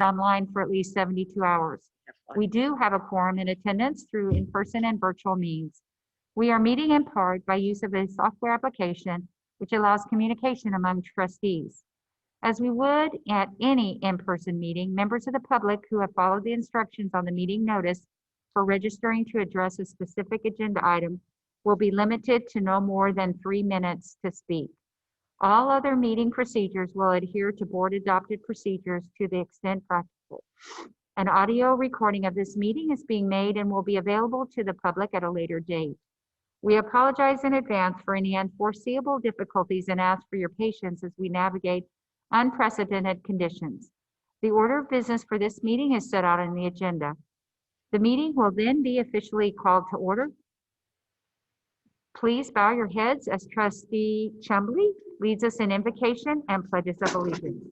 online for at least 72 hours. We do have a quorum in attendance through in-person and virtual means. We are meeting in part by use of a software application which allows communication among trustees. As we would at any in-person meeting, members of the public who have followed the instructions on the meeting notice for registering to address a specific agenda item will be limited to no more than 3 minutes to speak. All other meeting procedures will adhere to board-adopted procedures to the extent practical. An audio recording of this meeting is being made and will be available to the public at a later date. We apologize in advance for any unforeseeable difficulties and ask for your patience as we navigate unprecedented conditions. The order of business for this meeting is set out in the agenda. The meeting will then be officially called to order. Please bow your heads as Trustee Chumbley leads us in invocation and pledges of allegiance.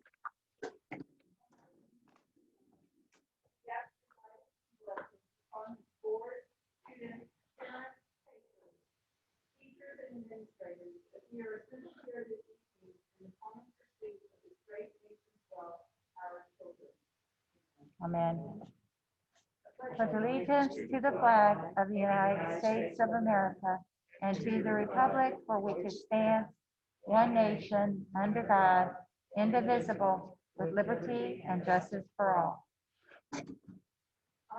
Amen. Pledge allegiance to the flag of the United States of America and to the republic for which it stands, one nation, under God, indivisible, with liberty and justice for all.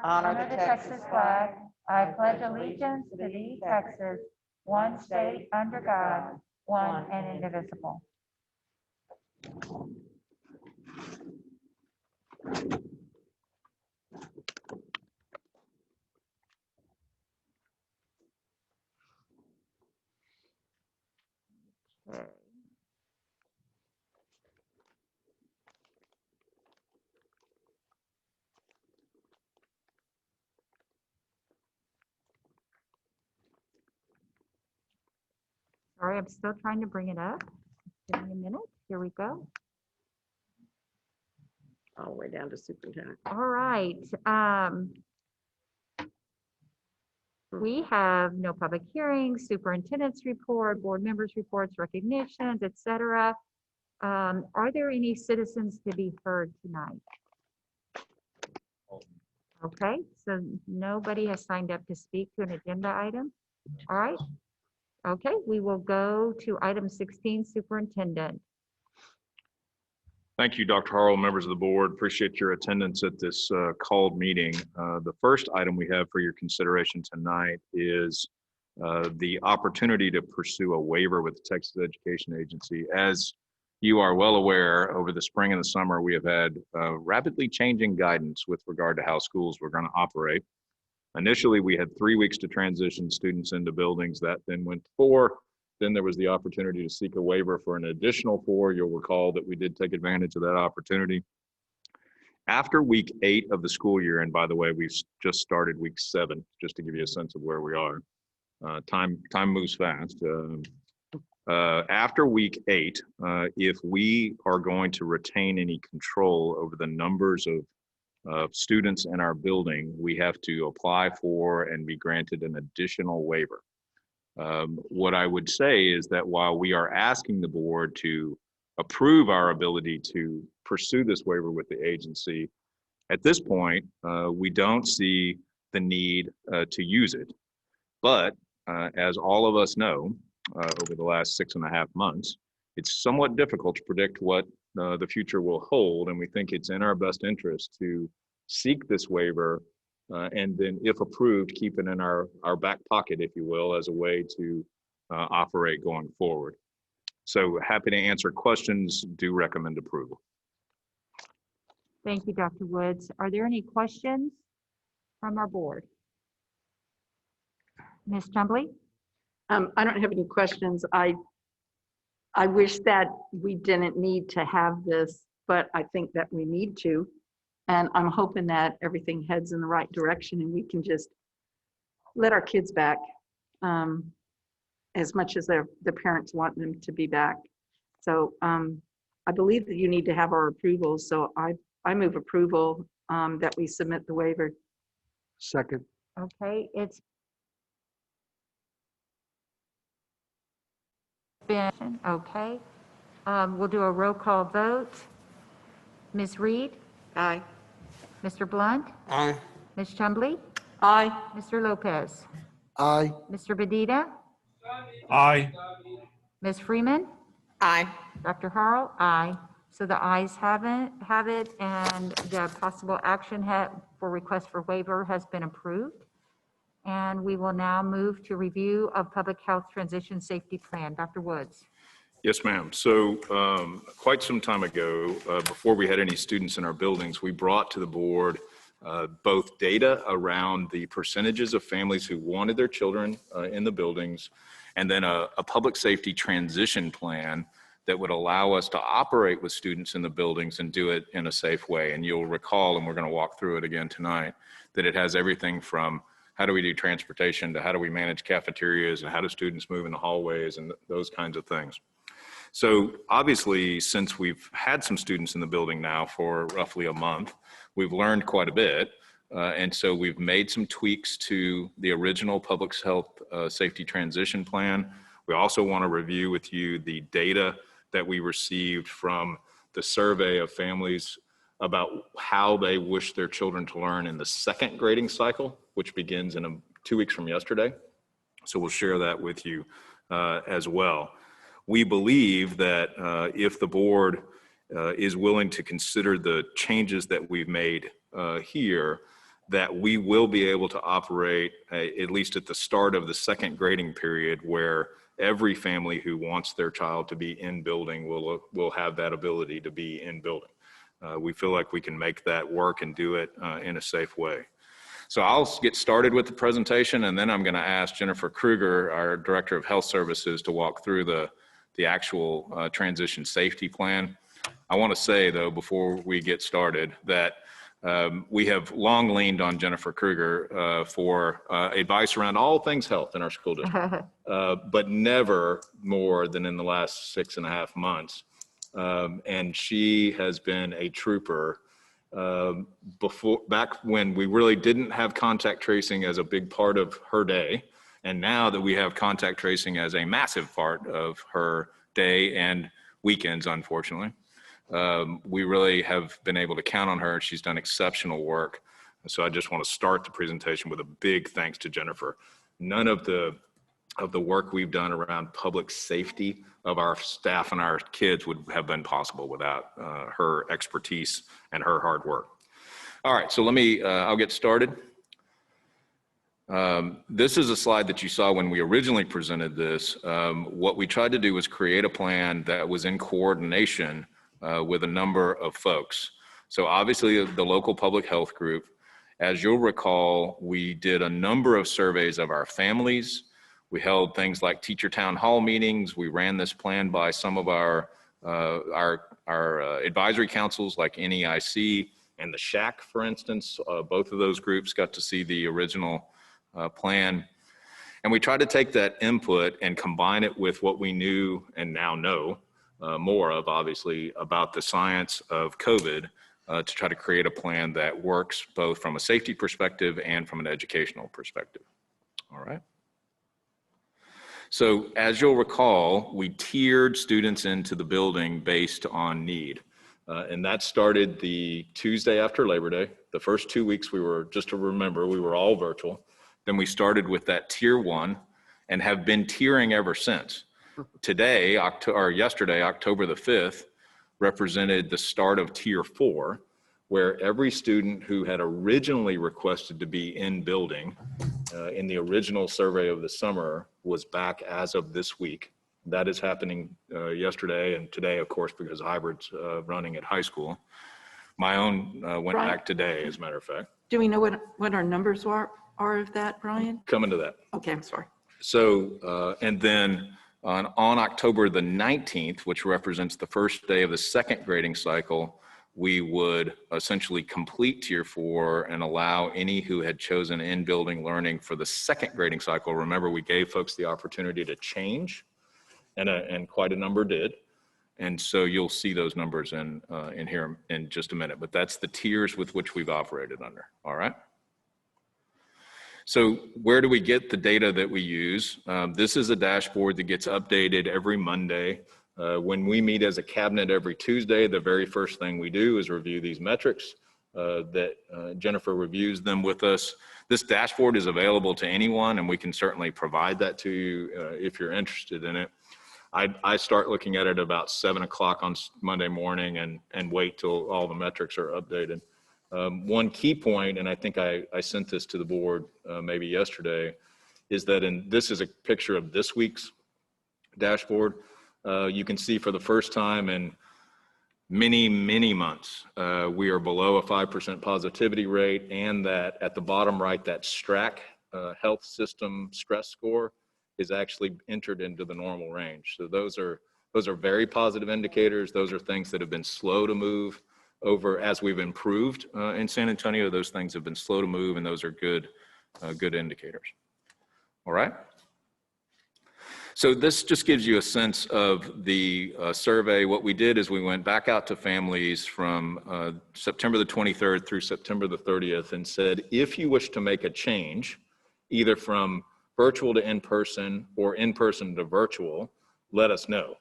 Honor the Texas flag. I pledge allegiance to thee, Texas, one state under God, one and indivisible. Okay. Sorry, I'm still trying to bring it up. Give me a minute. Here we go. All the way down to superintendent. All right. We have no public hearings, superintendent's report, board members' reports, recognitions, etc. Are there any citizens to be heard tonight? Okay, so nobody has signed up to speak to an agenda item. All right. Okay, we will go to item 16, superintendent. Thank you, Dr. Harrell, members of the board. Appreciate your attendance at this called meeting. The first item we have for your consideration tonight is the opportunity to pursue a waiver with the Texas Education Agency. As you are well aware, over the spring and the summer, we have had rapidly changing guidance with regard to how schools were going to operate. Initially, we had 3 weeks to transition students into buildings. That then went to 4. Then there was the opportunity to seek a waiver for an additional 4. You'll recall that we did take advantage of that opportunity. After week 8 of the school year, and by the way, we've just started week 7, just to give you a sense of where we are. Time moves fast. After week 8, if we are going to retain any control over the numbers of students in our building, we have to apply for and be granted an additional waiver. What I would say is that while we are asking the board to approve our ability to pursue this waiver with the agency, at this point, we don't see the need to use it. But as all of us know, over the last 6.5 months, it's somewhat difficult to predict what the future will hold, and we think it's in our best interest to seek this waiver and then, if approved, keep it in our back pocket, if you will, as a way to operate going forward. So happy to answer questions. Do recommend approval. Thank you, Dr. Woods. Are there any questions from our board? Ms. Chumbley? I don't have any questions. I wish that we didn't need to have this, but I think that we need to. And I'm hoping that everything heads in the right direction and we can just let our kids back as much as their parents want them to be back. So I believe that you need to have our approval. So I move approval that we submit the waiver. Second. Okay, it's been, okay. We'll do a roll call vote. Ms. Reed? Aye. Mr. Blunt, Aye. Ms. Chumbley, Aye. Mr. Lopez, Aye. Mr. Bedita, Aye. Ms. Freeman, Aye. Dr. Harrell, aye. So the ayes have it, and the possible action for request for waiver has been approved. And we will now move to review of Public Health Transition Safety Plan. Dr. Woods. Yes, ma'am. So quite some time ago, before we had any students in our buildings, we brought to the board both data around the percentages of families who wanted their children in the buildings, and then a public safety transition plan that would allow us to operate with students in the buildings and do it in a safe way. And you'll recall, and we're going to walk through it again tonight, that it has everything from how do we do transportation to how do we manage cafeterias and how do students move in the hallways and those kinds of things. So obviously, since we've had some students in the building now for roughly a month, we've learned quite a bit. And so we've made some tweaks to the original public health safety transition plan. We also want to review with you the data that we received from the survey of families about how they wish their children to learn in the second grading cycle, which begins in 2 weeks from yesterday. So we'll share that with you as well. We believe that if the board is willing to consider the changes that we've made here, that we will be able to operate at least at the start of the second grading period, where every family who wants their child to be in building will have that ability to be in building. We feel like we can make that work and do it in a safe way. So I'll get started with the presentation, and then I'm going to ask Jennifer Kruger, our Director of Health Services, to walk through the actual transition safety plan. I want to say, though, before we get started, that we have long leaned on Jennifer Kruger for advice around all things health in our school district, but never more than in the last 6.5 months. And she has been a trooper back when we really didn't have contact tracing as a big part of her day. And now that we have contact tracing as a massive part of her day and weekends, unfortunately, we really have been able to count on her. She's done exceptional work. So I just want to start the presentation with a big thanks to Jennifer. None of the work we've done around public safety of our staff and our kids would have been possible without her expertise and her hard work. All right, so I'll get started. This is a slide that you saw when we originally presented this. What we tried to do was create a plan that was in coordination with a number of folks. So obviously the local public health group, as you'll recall, we did a number of surveys of our families. We held things like teacher town hall meetings. We ran this plan by some of our advisory councils like NEIC and the SHAC, for instance. Both of those groups got to see the original plan. And we tried to take that input and combine it with what we knew and now know more of, obviously, about the science of COVID to try to create a plan that works both from a safety perspective and from an educational perspective. All right. So as you'll recall, we tiered students into the building based on need. And that started the Tuesday after Labor Day. The first 2 weeks just to remember, we were all virtual. Then we started with that tier 1 and have been tiering ever since. Today, yesterday, October the 5th, represented the start of tier 4, where every student who had originally requested to be in building in the original survey of the summer was back as of this week. That is happening yesterday and today, of course, because hybrid's running at high school. My own went back today, as a matter of fact. Do we know what our numbers are of that, Brian? Coming to that. Okay, I'm sorry. So, and then on October the 19th, which represents the first day of the second grading cycle, we would essentially complete tier 4 and allow any who had chosen in-building learning for the second grading cycle. Remember, we gave folks the opportunity to change, and quite a number did. And so you'll see those numbers in here in just a minute, but that's the tiers with which we've operated under, all right? So where do we get the data that we use? This is a dashboard that gets updated every Monday. When we meet as a cabinet every Tuesday, the very first thing we do is review these metrics. that Jennifer reviews them with us. This dashboard is available to anyone, and we can certainly provide that to you if you're interested in it. I start looking at it about 7 o'clock on Monday morning and wait till all the metrics are updated. One key point, and I think I sent this to the board maybe yesterday, is that this is a picture of this week's dashboard. You can see for the first time in many months, we are below a 5% positivity rate, and that at the bottom right, that STRAC health system stress score is actually entered into the normal range. So those are very positive indicators. Those are things that have been slow to move over as we've improved in San Antonio. Those things have been slow to move, and those are good indicators. All right. So this just gives you a sense of the survey. What we did is we went back out to families from September the 23rd through September the 30th and said, if you wish to make a change, either from virtual to in-person or in-person to virtual, let us know.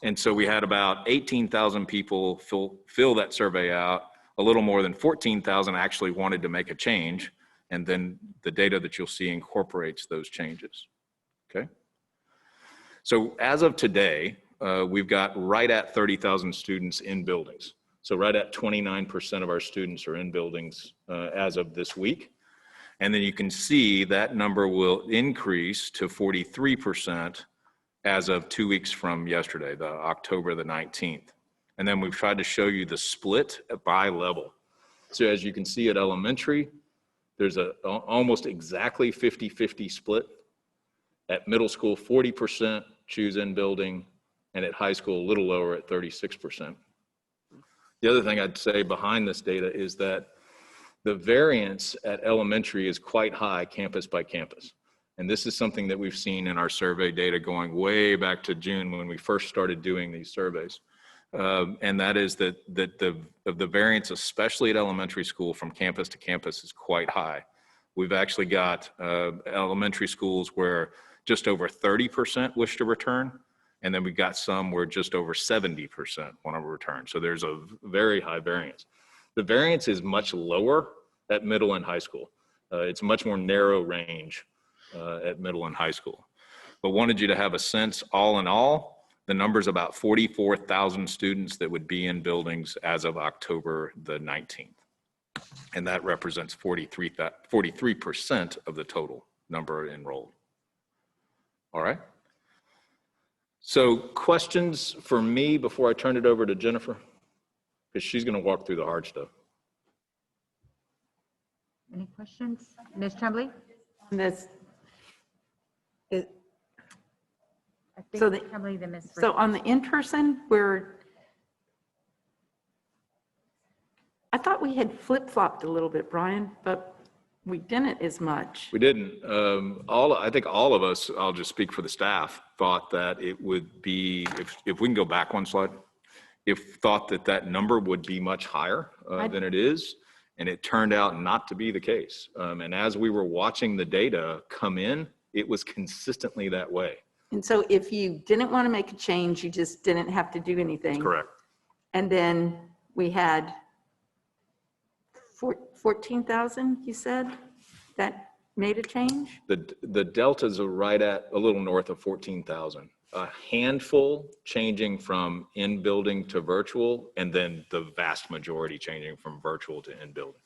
And so we had about 18,000 people fill that survey out. A little more than 14,000 actually wanted to make a change. And then the data that you'll see incorporates those changes. Okay. So as of today, we've got right at 30,000 students in buildings. So right at 29% of our students are in buildings as of this week. And then you can see that number will increase to 43% as of 2 weeks from yesterday, the October the 19th. And then we've tried to show you the split by level. So as you can see at elementary, there's a almost exactly 50-50 split. At middle school, 40% choose in building, and at high school, a little lower at 36%. The other thing I'd say behind this data is that the variance at elementary is quite high campus by campus. And this is something that we've seen in our survey data going way back to June when we first started doing these surveys. And that is that the variance, especially at elementary school from campus to campus, is quite high. We've actually got elementary schools where just over 30% wish to return. And then we've got some where just over 70% want to return. So there's a very high variance. The variance is much lower at middle and high school. It's much more narrow range at middle and high school. But wanted you to have a sense, all in all, the number's about 44,000 students that would be in buildings as of October the 19th. And that represents 43% of the total number enrolled. All right. So questions for me before I turn it over to Jennifer? Because she's going to walk through the hard stuff. Any questions? Ms. Tremblay? This is, I think So Ms. the- Tremblay, then Ms. so on the in-person, I thought we had flip-flopped a little bit, Brian, but we didn't as much. We didn't. I think all of us, I'll just speak for the staff, thought that it would be, if we can go back one slide, thought that number would be much higher than it is. And it turned out not to be the case. And as we were watching the data come in, it was consistently that way. And so if you didn't want to make a change, you just didn't have to do anything. That's correct. And then we had 14,000, you said, that made a change? The deltas are right at a little north of 14,000. A handful changing from in-building to virtual, and then the vast majority changing from virtual to in-building.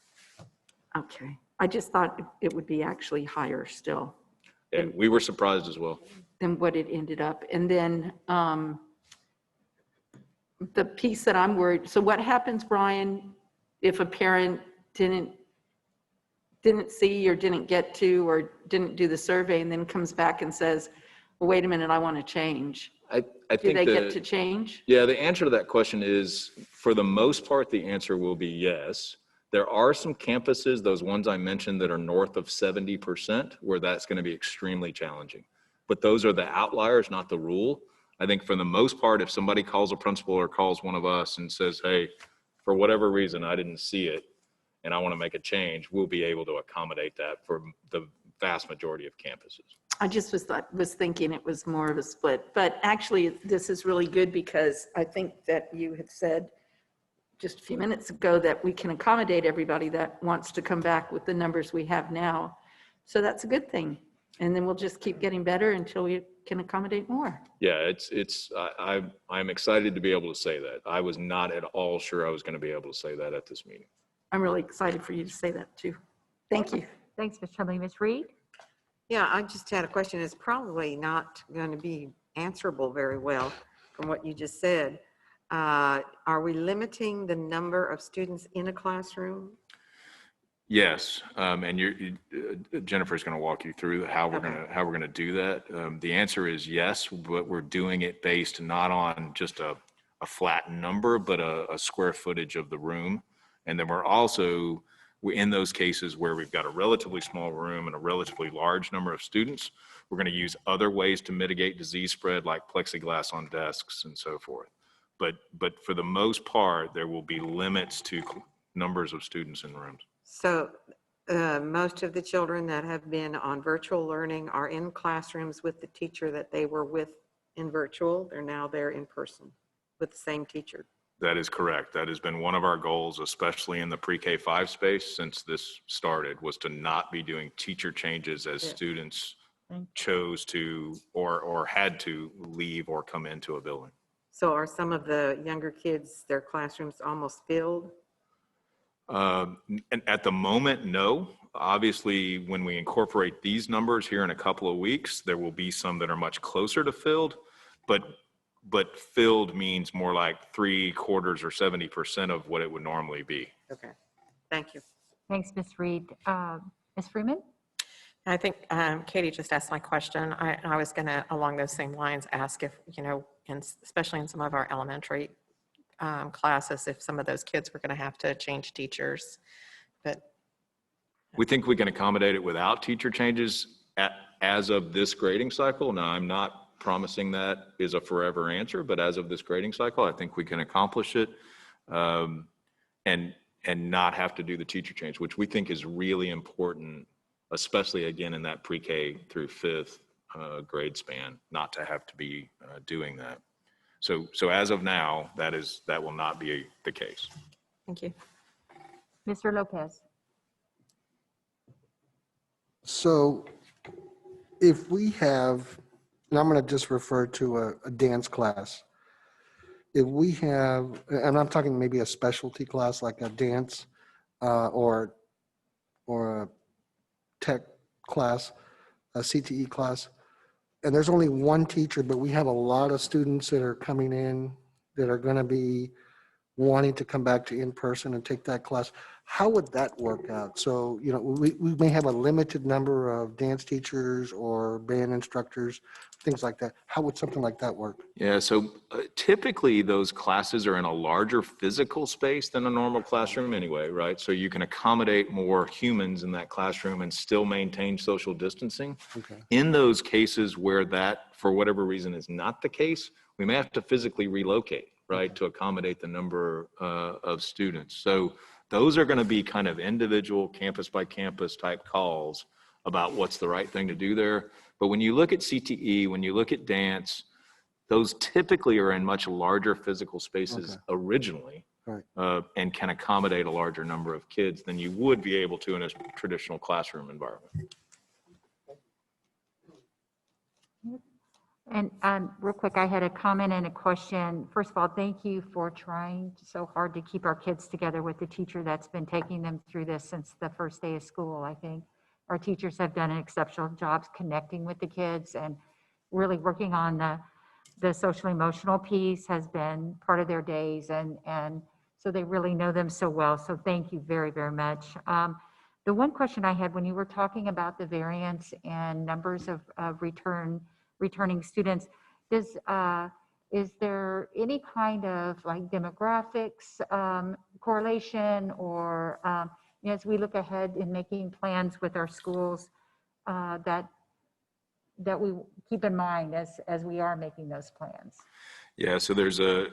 Okay. I just thought it would be actually higher still. And we were surprised as well. Than what it ended up. And then the piece that I'm worried, so what happens, Brian, if a parent didn't see or didn't get to or didn't do the survey and then comes back and says, well, wait a minute, I want to change. I think Do they get to change? Yeah, the answer to that question is, for the most part, the answer will be yes. There are some campuses, those ones I mentioned, that are north of 70%, where that's going to be extremely challenging. But those are the outliers, not the rule. I think for the most part, if somebody calls a principal or calls one of us and says, hey, for whatever reason, I didn't see it and I want to make a change, we'll be able to accommodate that for the vast majority of campuses. I just was thinking it was more of a split, but actually this is really good because I think that you had said just a few minutes ago that we can accommodate everybody that wants to come back with the numbers we have now. So that's a good thing. And then we'll just keep getting better until we can accommodate more. Yeah, I'm excited to be able to say that. I was not at all sure I was going to be able to say that at this meeting. I'm really excited for you to say that too. Thank you. Thanks, Ms. Chumley. Ms. Reed? Yeah, I just had a question. It's probably not going to be answerable very well from what you just said. Are we limiting the number of students in a classroom? Yes, and Jennifer's going to walk you through how we're going to do that. The answer is yes, but we're doing it based not on just a flat number, but a square footage of the room. And then we're also in those cases where we've got a relatively small room and a relatively large number of students, we're going to use other ways to mitigate disease spread, like plexiglass on desks and so forth. But for the most part, there will be limits to numbers of students in rooms. So most of the children that have been on virtual learning are in classrooms with the teacher that they were with in virtual. They're now there in person with the same teacher. That is correct. That has been one of our goals, especially in the pre-K-5 space since this started, was to not be doing teacher changes as students chose to or had to leave or come into a building. So are some of the younger kids, their classrooms almost filled? And at the moment, no. Obviously, when we incorporate these numbers here in a couple of weeks, there will be some that are much closer to filled, but filled means more like 3/4 or 70% of what it would normally be. Okay, thank you. Thanks, Ms. Reed. Ms. Freeman? I think Katie just asked my question. I was going to, along those same lines, ask if, especially in some of our elementary classes, if some of those kids were going to have to change teachers. But we think we can accommodate it without teacher changes as of this grading cycle. Now, I'm not promising that is a forever answer, but as of this grading cycle, I think we can accomplish it and not have to do the teacher change, which we think is really important, especially again in that pre-K through 5th grade span, not to have to be doing that. So as of now, that will not be the case. thank you. Mr. Lopez? So if we have, and I'm going to just refer to a dance class. If we have, and I'm talking maybe a specialty class like a dance or a tech class, a CTE class, and there's only one teacher, but we have a lot of students that are coming in that are going to be wanting to come back to in-person and take that class. How would that work out? So, we may have a limited number of dance teachers or band instructors, things like that. How would something like that work? Yeah, so typically those classes are in a larger physical space than a normal classroom anyway, right? So you can accommodate more humans in that classroom and still maintain social distancing. Okay. In those cases where that, for whatever reason, is not the case, we may have to physically relocate, right, to accommodate the number of students. So those are going to be kind of individual campus by campus type calls about what's the right thing to do there. But when you look at CTE, when you look at dance, those typically are in much larger physical spaces originally, Right. And can accommodate a larger number of kids than you would be able to in a traditional classroom environment. And real quick, I had a comment and a question. First of all, thank you for trying so hard to keep our kids together with the teacher that's been taking them through this since the first day of school. I think our teachers have done an exceptional job connecting with the kids and really working on the social emotional piece has been part of their days. And so they really know them so well. So thank you very, very much. The one question I had when you were talking about the variance and numbers of returning students, is there any kind of like demographics correlation or as we look ahead in making plans with our schools that we keep in mind as we are making those plans? Yeah, so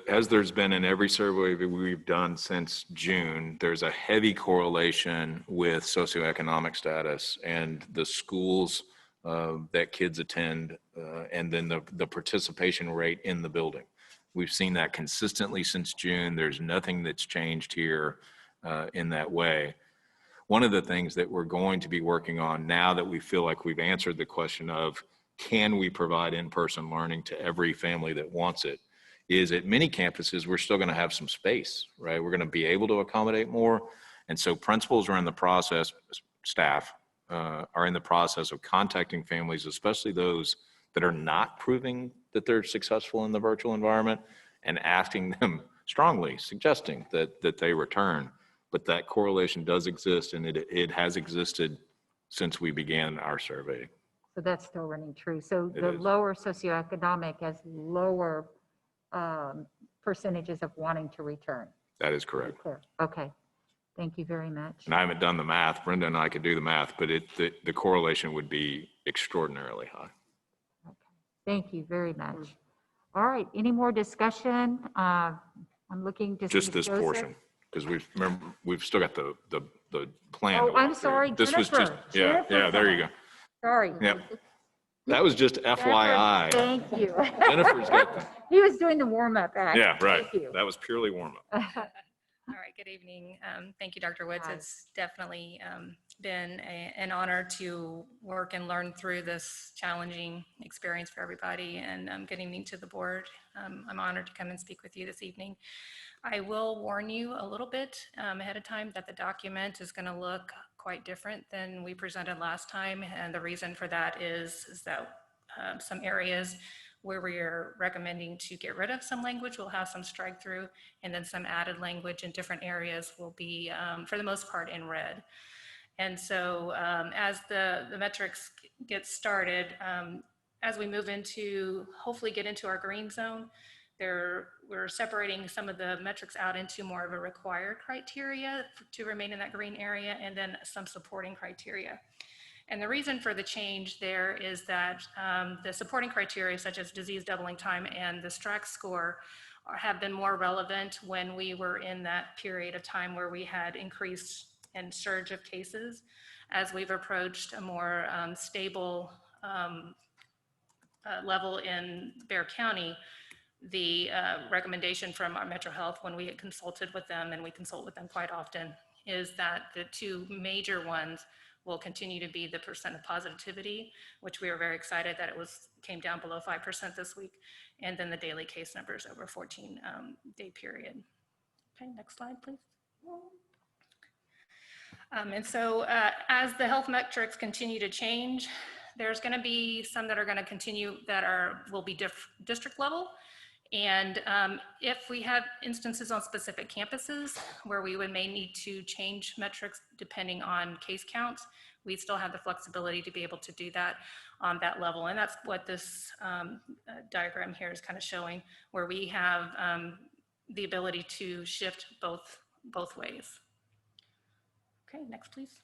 as there's been in every survey we've done since June, there's a heavy correlation with socioeconomic status and the schools that kids attend, and then the participation rate in the building. We've seen that consistently since June. There's nothing that's changed here in that way. One of the things that we're going to be working on now that we feel like we've answered the question of can we provide in-person learning to every family that wants it, is at many campuses, we're still going to have some space, right? We're going to be able to accommodate more. And so principals are in the process, staff are in the process of contacting families, especially those that are not proving that they're successful in the virtual environment, and asking them strongly, suggesting that they return. But that correlation does exist, and it has existed since we began our survey. So that's still running true. So It the is. lower socioeconomic has lower percentages of wanting to return. That is correct. Clear. Okay. Thank you very much. And I haven't done the math. Brenda and I could do the math, but the correlation would be extraordinarily high. Okay. Thank you very much. All right. Any more discussion? I'm looking to see Just if this Joseph- portion, because we've still got the plan. Oh, to walk I'm through. sorry, This was just, Jennifer. yeah, there you go. Sorry. Yep. That was just FYI. Thank you. Jennifer's got the, He was doing the warm-up act. yeah, right. Thank you. That was purely warm up. All right, good evening. Thank you, Dr. Woods. Hi. It's definitely been an honor to work and learn through this challenging experience for everybody. And good evening to the board. I'm honored to come and speak with you this evening. I will warn you a little bit ahead of time that the document is going to look quite different than we presented last time. And the reason for that is that some areas where we are recommending to get rid of some language, we'll have some strike through, and then some added language in different areas will be, for the most part, in red. And so as the metrics get started, as we move into, hopefully get into our green zone, we're separating some of the metrics out into more of a required criteria to remain in that green area, and then some supporting criteria. And the reason for the change there is that the supporting criteria such as disease doubling time and the STRAC score have been more relevant when we were in that period of time where we had increased and surge of cases. As we've approached a more stable level in Bexar County, the recommendation from our Metro Health when we had consulted with them, and we consult with them quite often, is that the two major ones will continue to be the percent of positivity, which we are very excited that it came down below 5% this week, and then the daily case numbers over a 14-day period. Okay, next slide, please. And so as the health metrics continue to change, there's going to be some that are going to continue that will be district level. And if we have instances on specific campuses where we may need to change metrics depending on case counts, we still have the flexibility to be able to do that on that level. And that's what this diagram here is kind of showing, where we have the ability to shift both ways. Okay, next please.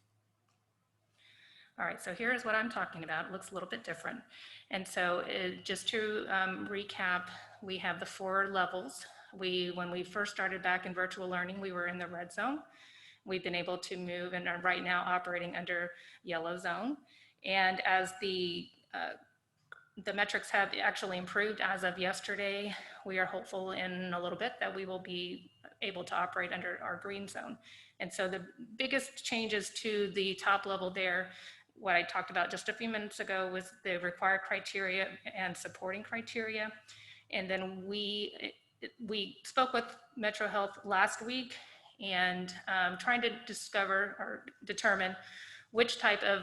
All right, so here's what I'm talking about. It looks a little bit different. And so just to recap, we have the 4 levels. When we first started back in virtual learning, we were in the red zone. We've been able to move and are right now operating under yellow zone. And as the metrics have actually improved as of yesterday, we are hopeful in a little bit that we will be able to operate under our green zone. And so the biggest changes to the top level there, what I talked about just a few minutes ago, was the required criteria and supporting criteria. And then we spoke with Metro Health last week and trying to discover or determine which type of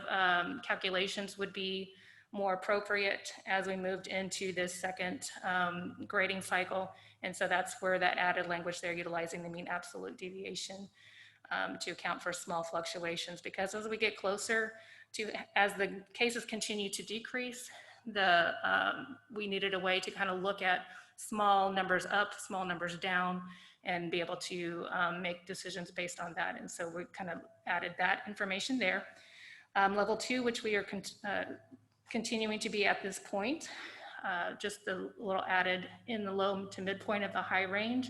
calculations would be more appropriate as we moved into this second grading cycle. And so that's where that added language there, utilizing the mean absolute deviation to account for small fluctuations, because as we get closer to, as the cases continue to decrease, we needed a way to kind of look at small numbers up, small numbers down, and be able to make decisions based on that. And so we kind of added that information there. Level 2, which we are continuing to be at this point, just a little added in the low to midpoint of the high range,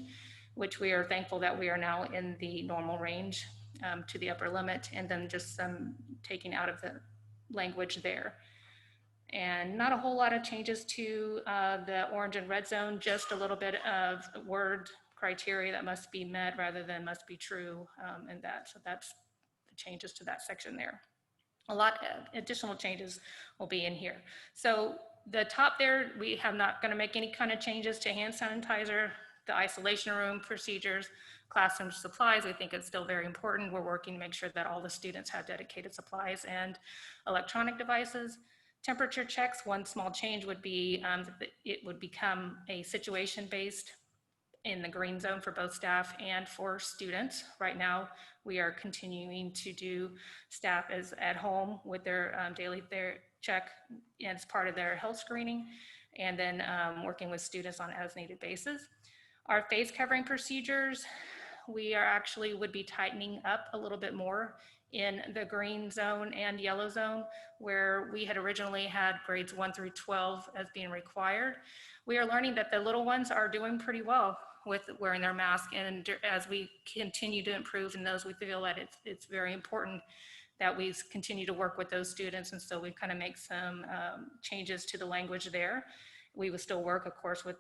which we are thankful that we are now in the normal range to the upper limit, and then just some taking out of the language there. And not a whole lot of changes to the orange and red zone, just a little bit of word criteria that must be met rather than must be true in that. So that's the changes to that section there. A lot of additional changes will be in here. So the top there, we have not going to make any kind of changes to hand sanitizer, the isolation room procedures, classroom supplies. We think it's still very important. We're working to make sure that all the students have dedicated supplies and electronic devices. Temperature checks, one small change would be it would become a situation-based in the green zone for both staff and for students. Right now, we are continuing to do staff as at home with their daily check as part of their health screening, and then working with students on as needed basis. Our face covering procedures, we are actually would be tightening up a little bit more in the green zone and yellow zone, where we had originally had grades 1 through 12 as being required. We are learning that the little ones are doing pretty well with wearing their mask, and as we continue to improve in those, we feel that it's very important that we continue to work with those students, and so we kind of make some changes to the language there. We will still work, of course, with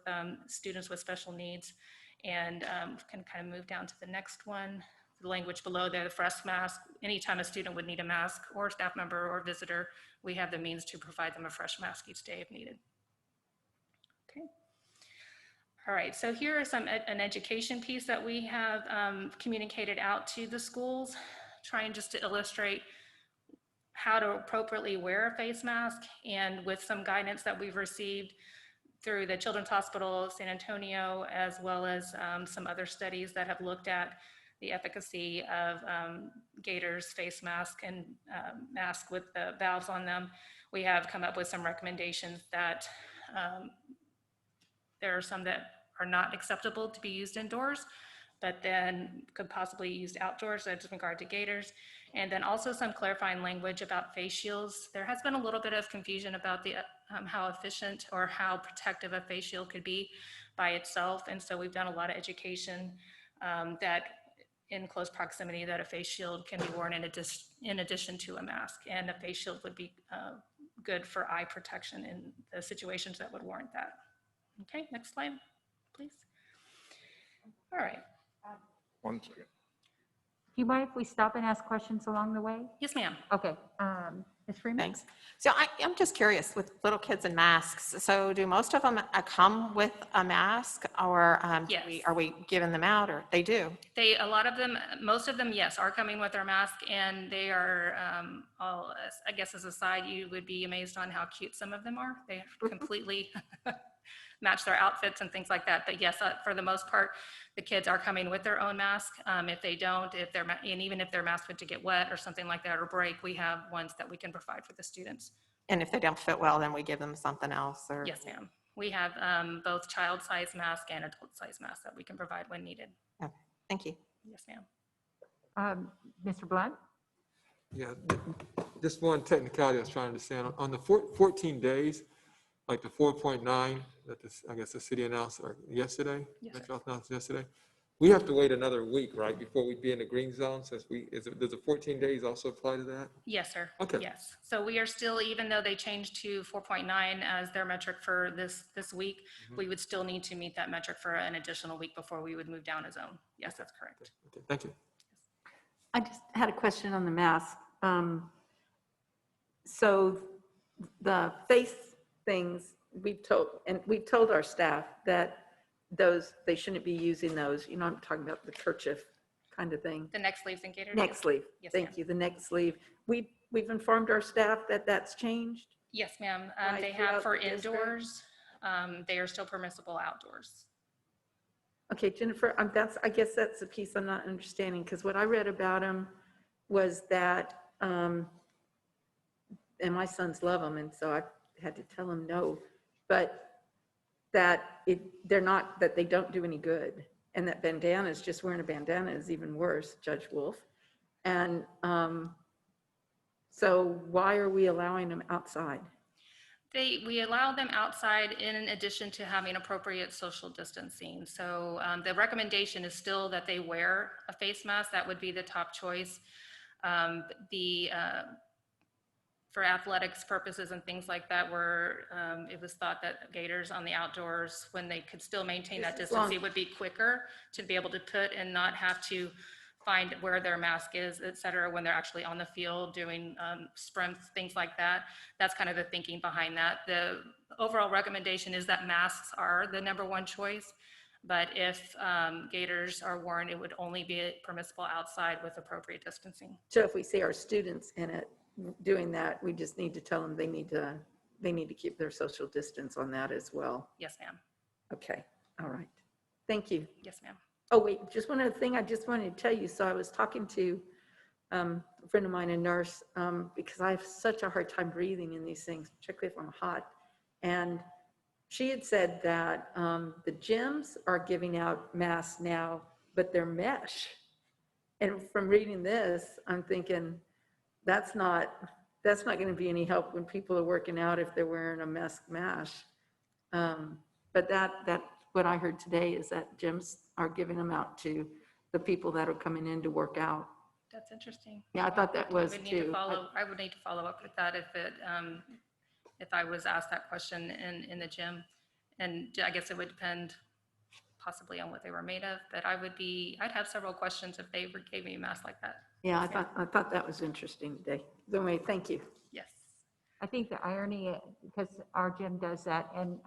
students with special needs, and can kind of move down to the next one. The language below there, the fresh mask, anytime a student would need a mask, or a staff member or visitor, we have the means to provide them a fresh mask each day if needed. Okay. All right, so here is an education piece that we have communicated out to the schools, trying just to illustrate how to appropriately wear a face mask, and with some guidance that we've received through the Children's Hospital of San Antonio, as well as some other studies that have looked at the efficacy of Gator's face mask and mask with the valves on them. We have come up with some recommendations that there are some that are not acceptable to be used indoors, but then could possibly be used outdoors as regard to Gators. And then also some clarifying language about face shields. There has been a little bit of confusion about the how efficient or how protective a face shield could be by itself. And so we've done a lot of education that in close proximity that a face shield can be worn in addition to a mask. And a face shield would be good for eye protection in the situations that would warrant that. Okay, next slide, please. All right. 1 second. Do you mind if we stop and ask questions along the way? Yes, ma'am. Okay, Ms. Freeman? Thanks. So I'm just curious with little kids and masks. So do most of them come with a mask, or Yes. are we giving them out, or they do? A lot of them, most of them, yes, are coming with their mask, and they are all, I guess as a side, you would be amazed on how cute some of them are. They completely match their outfits and things like that. But yes, for the most part, the kids are coming with their own mask. If they don't, and even if their mask were to get wet or something like that or break, we have ones that we can provide for the students. And if they don't fit well, then we give them something else, or? Yes, ma'am. We have both child size mask and adult size mask that we can provide when needed. Okay, thank you. Yes, ma'am. Mr. Blunt? Yeah, just one technicality I was trying to understand. On the 14 days, like the 4.9 that I guess the city announced yesterday, Yes, Metro Health announced yesterday, we have to wait another week, right, before we'd be in the green zone, since does the 14 days also apply to that? Yes, sir. Okay. Yes. So we are still, even though they changed to 4.9 as their metric for this week, we would still need to meet that metric for an additional week before we would move down a zone. Yes, that's correct. Okay, thank you. I just had a question on the mask. So the face things, we've told our staff that they shouldn't be using those. You know, I'm talking about the kerchief kind of thing. The neck sleeves and gaiters? Neck sleeve. Yes, Thank ma'am. you. The neck sleeve. We've informed our staff that that's changed. Yes, ma'am. Right, They throughout have for the district? indoors. They are still permissible outdoors. Okay, Jennifer, I guess that's the piece I'm not understanding, because what I read about them was that, and my sons love them, and so I had to tell them no, but that that they don't do any good, and that bandanas, just wearing a bandana is even worse, Judge Wolf. And so why are we allowing them outside? We allow them outside in addition to having appropriate social distancing. So the recommendation is still that they wear a face mask. That would be the top choice. for athletics purposes and things like that, where it was thought that gators on the outdoors, when they could still maintain that Just as distance, long- it would be quicker to be able to put and not have to find where their mask is, et cetera, when they're actually on the field doing sprints, things like that. That's kind of the thinking behind that. The overall recommendation is that masks are the #1 choice. But if gaiters are worn, it would only be permissible outside with appropriate distancing. So if we see our students in it doing that, we just need to tell them they need to keep their social distance on that as well. Yes, ma'am. Okay, all right. Thank you. Yes, ma'am. Oh, wait, just one other thing I just wanted to tell you. So I was talking to a friend of mine, a nurse, because I have such a hard time breathing in these things, particularly if I'm hot. And she had said that the gyms are giving out masks now, but they're mesh. And from reading this, I'm thinking that's not going to be any help when people are working out if they're wearing a mask mesh. But that what I heard today is that gyms are giving them out to the people that are coming in to work out. That's interesting. Yeah, I thought that was I would need to too. I would need to follow up with that if I was asked that question in the gym. And I guess it would depend possibly on what they were made of, but I'd have several questions if they gave me a mask like that. Yeah, I thought that was interesting today. Anyway, thank you. Yes. I think the irony, because our gym does that, and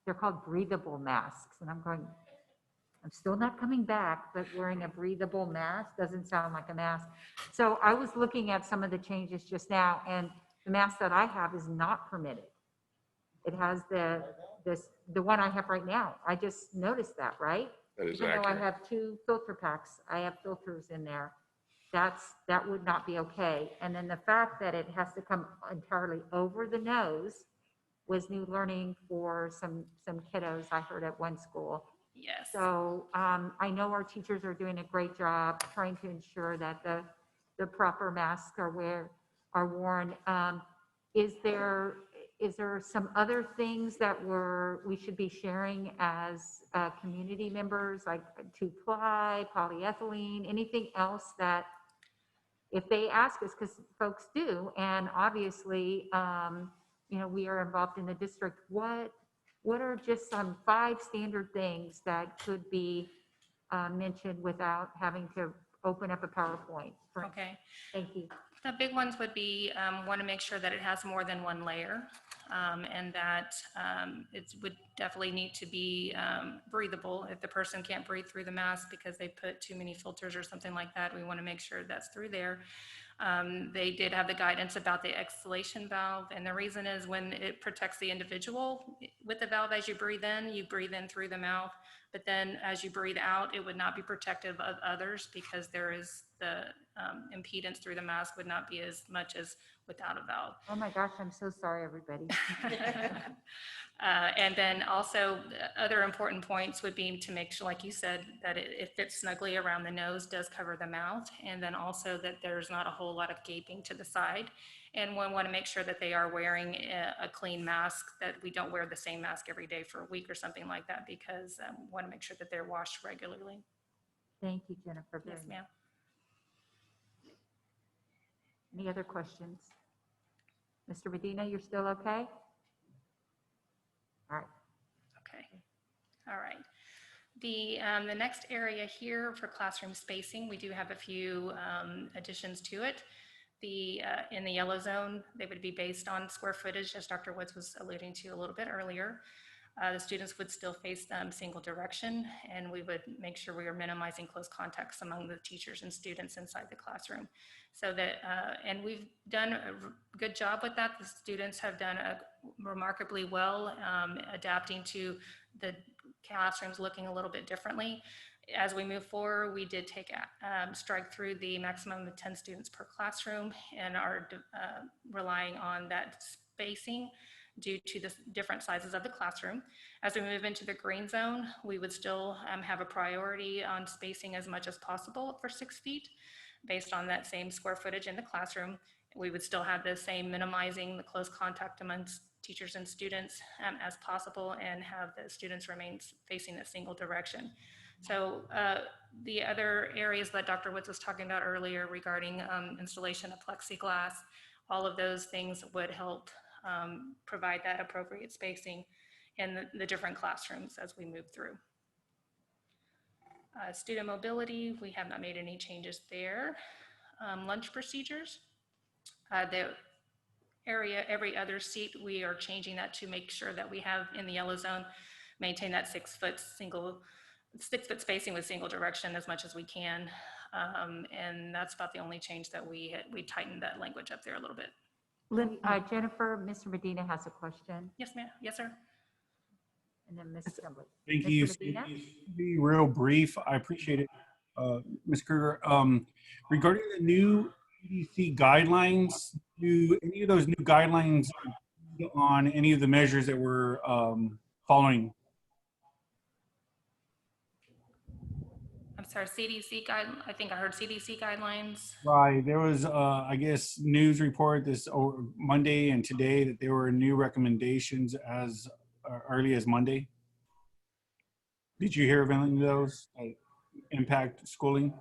they're called breathable masks, and I'm still not coming back, but wearing a breathable mask doesn't sound like a mask. So I was looking at some of the changes just now, and the mask that I have is not permitted. It has the one I have right now. I just noticed that, right? That is Even though I accurate. have 2 filter packs, I have filters in there. That would not be okay. And then the fact that it has to come entirely over the nose was new learning for some kiddos I heard at one school. Yes. So I know our teachers are doing a great job trying to ensure that the proper masks are worn. Is there some other things that we should be sharing as community members, like 2-ply, polyethylene, anything else that if they ask us, because folks do, and obviously, we are involved in the district, what are just some 5 standard things that could be mentioned without having to open up a PowerPoint? Okay. Thank you. The big ones would be want to make sure that it has more than one layer, and that it would definitely need to be breathable. If the person can't breathe through the mask because they put too many filters or something like that, we want to make sure that's through there. They did have the guidance about the exhalation valve, and the reason is when it protects the individual with the valve, as you breathe in through the mouth, but then as you breathe out, it would not be protective of others because there is the impedance through the mask would not be as much as without a valve. Oh my gosh, I'm so sorry, everybody. And then also other important points would be to make sure, like you said, that it fits snugly around the nose, does cover the mouth, and then also that there's not a whole lot of gaping to the side. And we want to make sure that they are wearing a clean mask, that we don't wear the same mask every day for a week or something like that, because we want to make sure that they're washed regularly. Thank you, Jennifer. Yes, ma'am. Any other questions? Mr. Medina, you're still okay? All right. Okay. All right. The next area here for classroom spacing, we do have a few additions to it. In the yellow zone, they would be based on square footage, as Dr. Woods was alluding to a little bit earlier. The students would still face single direction, and we would make sure we are minimizing close contacts among the teachers and students inside the classroom. So that, and we've done a good job with that. The students have done remarkably well adapting to the classrooms looking a little bit differently. As we move forward, we did strike through the maximum of 10 students per classroom and are relying on that spacing due to the different sizes of the classroom. As we move into the green zone, we would still have a priority on spacing as much as possible for 6 feet based on that same square footage in the classroom. We would still have the same minimizing the close contact amongst teachers and students as possible, and have the students remain facing a single direction. So the other areas that Dr. Woods was talking about earlier regarding installation of plexiglass, all of those things would help provide that appropriate spacing in the different classrooms as we move through. Student mobility, we have not made any changes there. Lunch procedures, the area, every other seat, we are changing that to make sure that we have in the yellow zone, maintain that 6 foot spacing with single direction as much as we can. And that's about the only change that we tightened that language up there a little bit. Jennifer, Mr. Medina has a question, Yes, ma'am. Yes, sir. and then Ms. Tremblay. Thank Mr. you. Medina? Be real brief. I appreciate it, Ms. Kruger. Regarding the new CDC guidelines, do any of those new guidelines on any of the measures that we're following? I'm sorry, CDC guide, I think I heard CDC guidelines. Right. There was, I guess, news report this Monday and today that there were new recommendations as early as Monday. Did you hear of any of those impact schooling?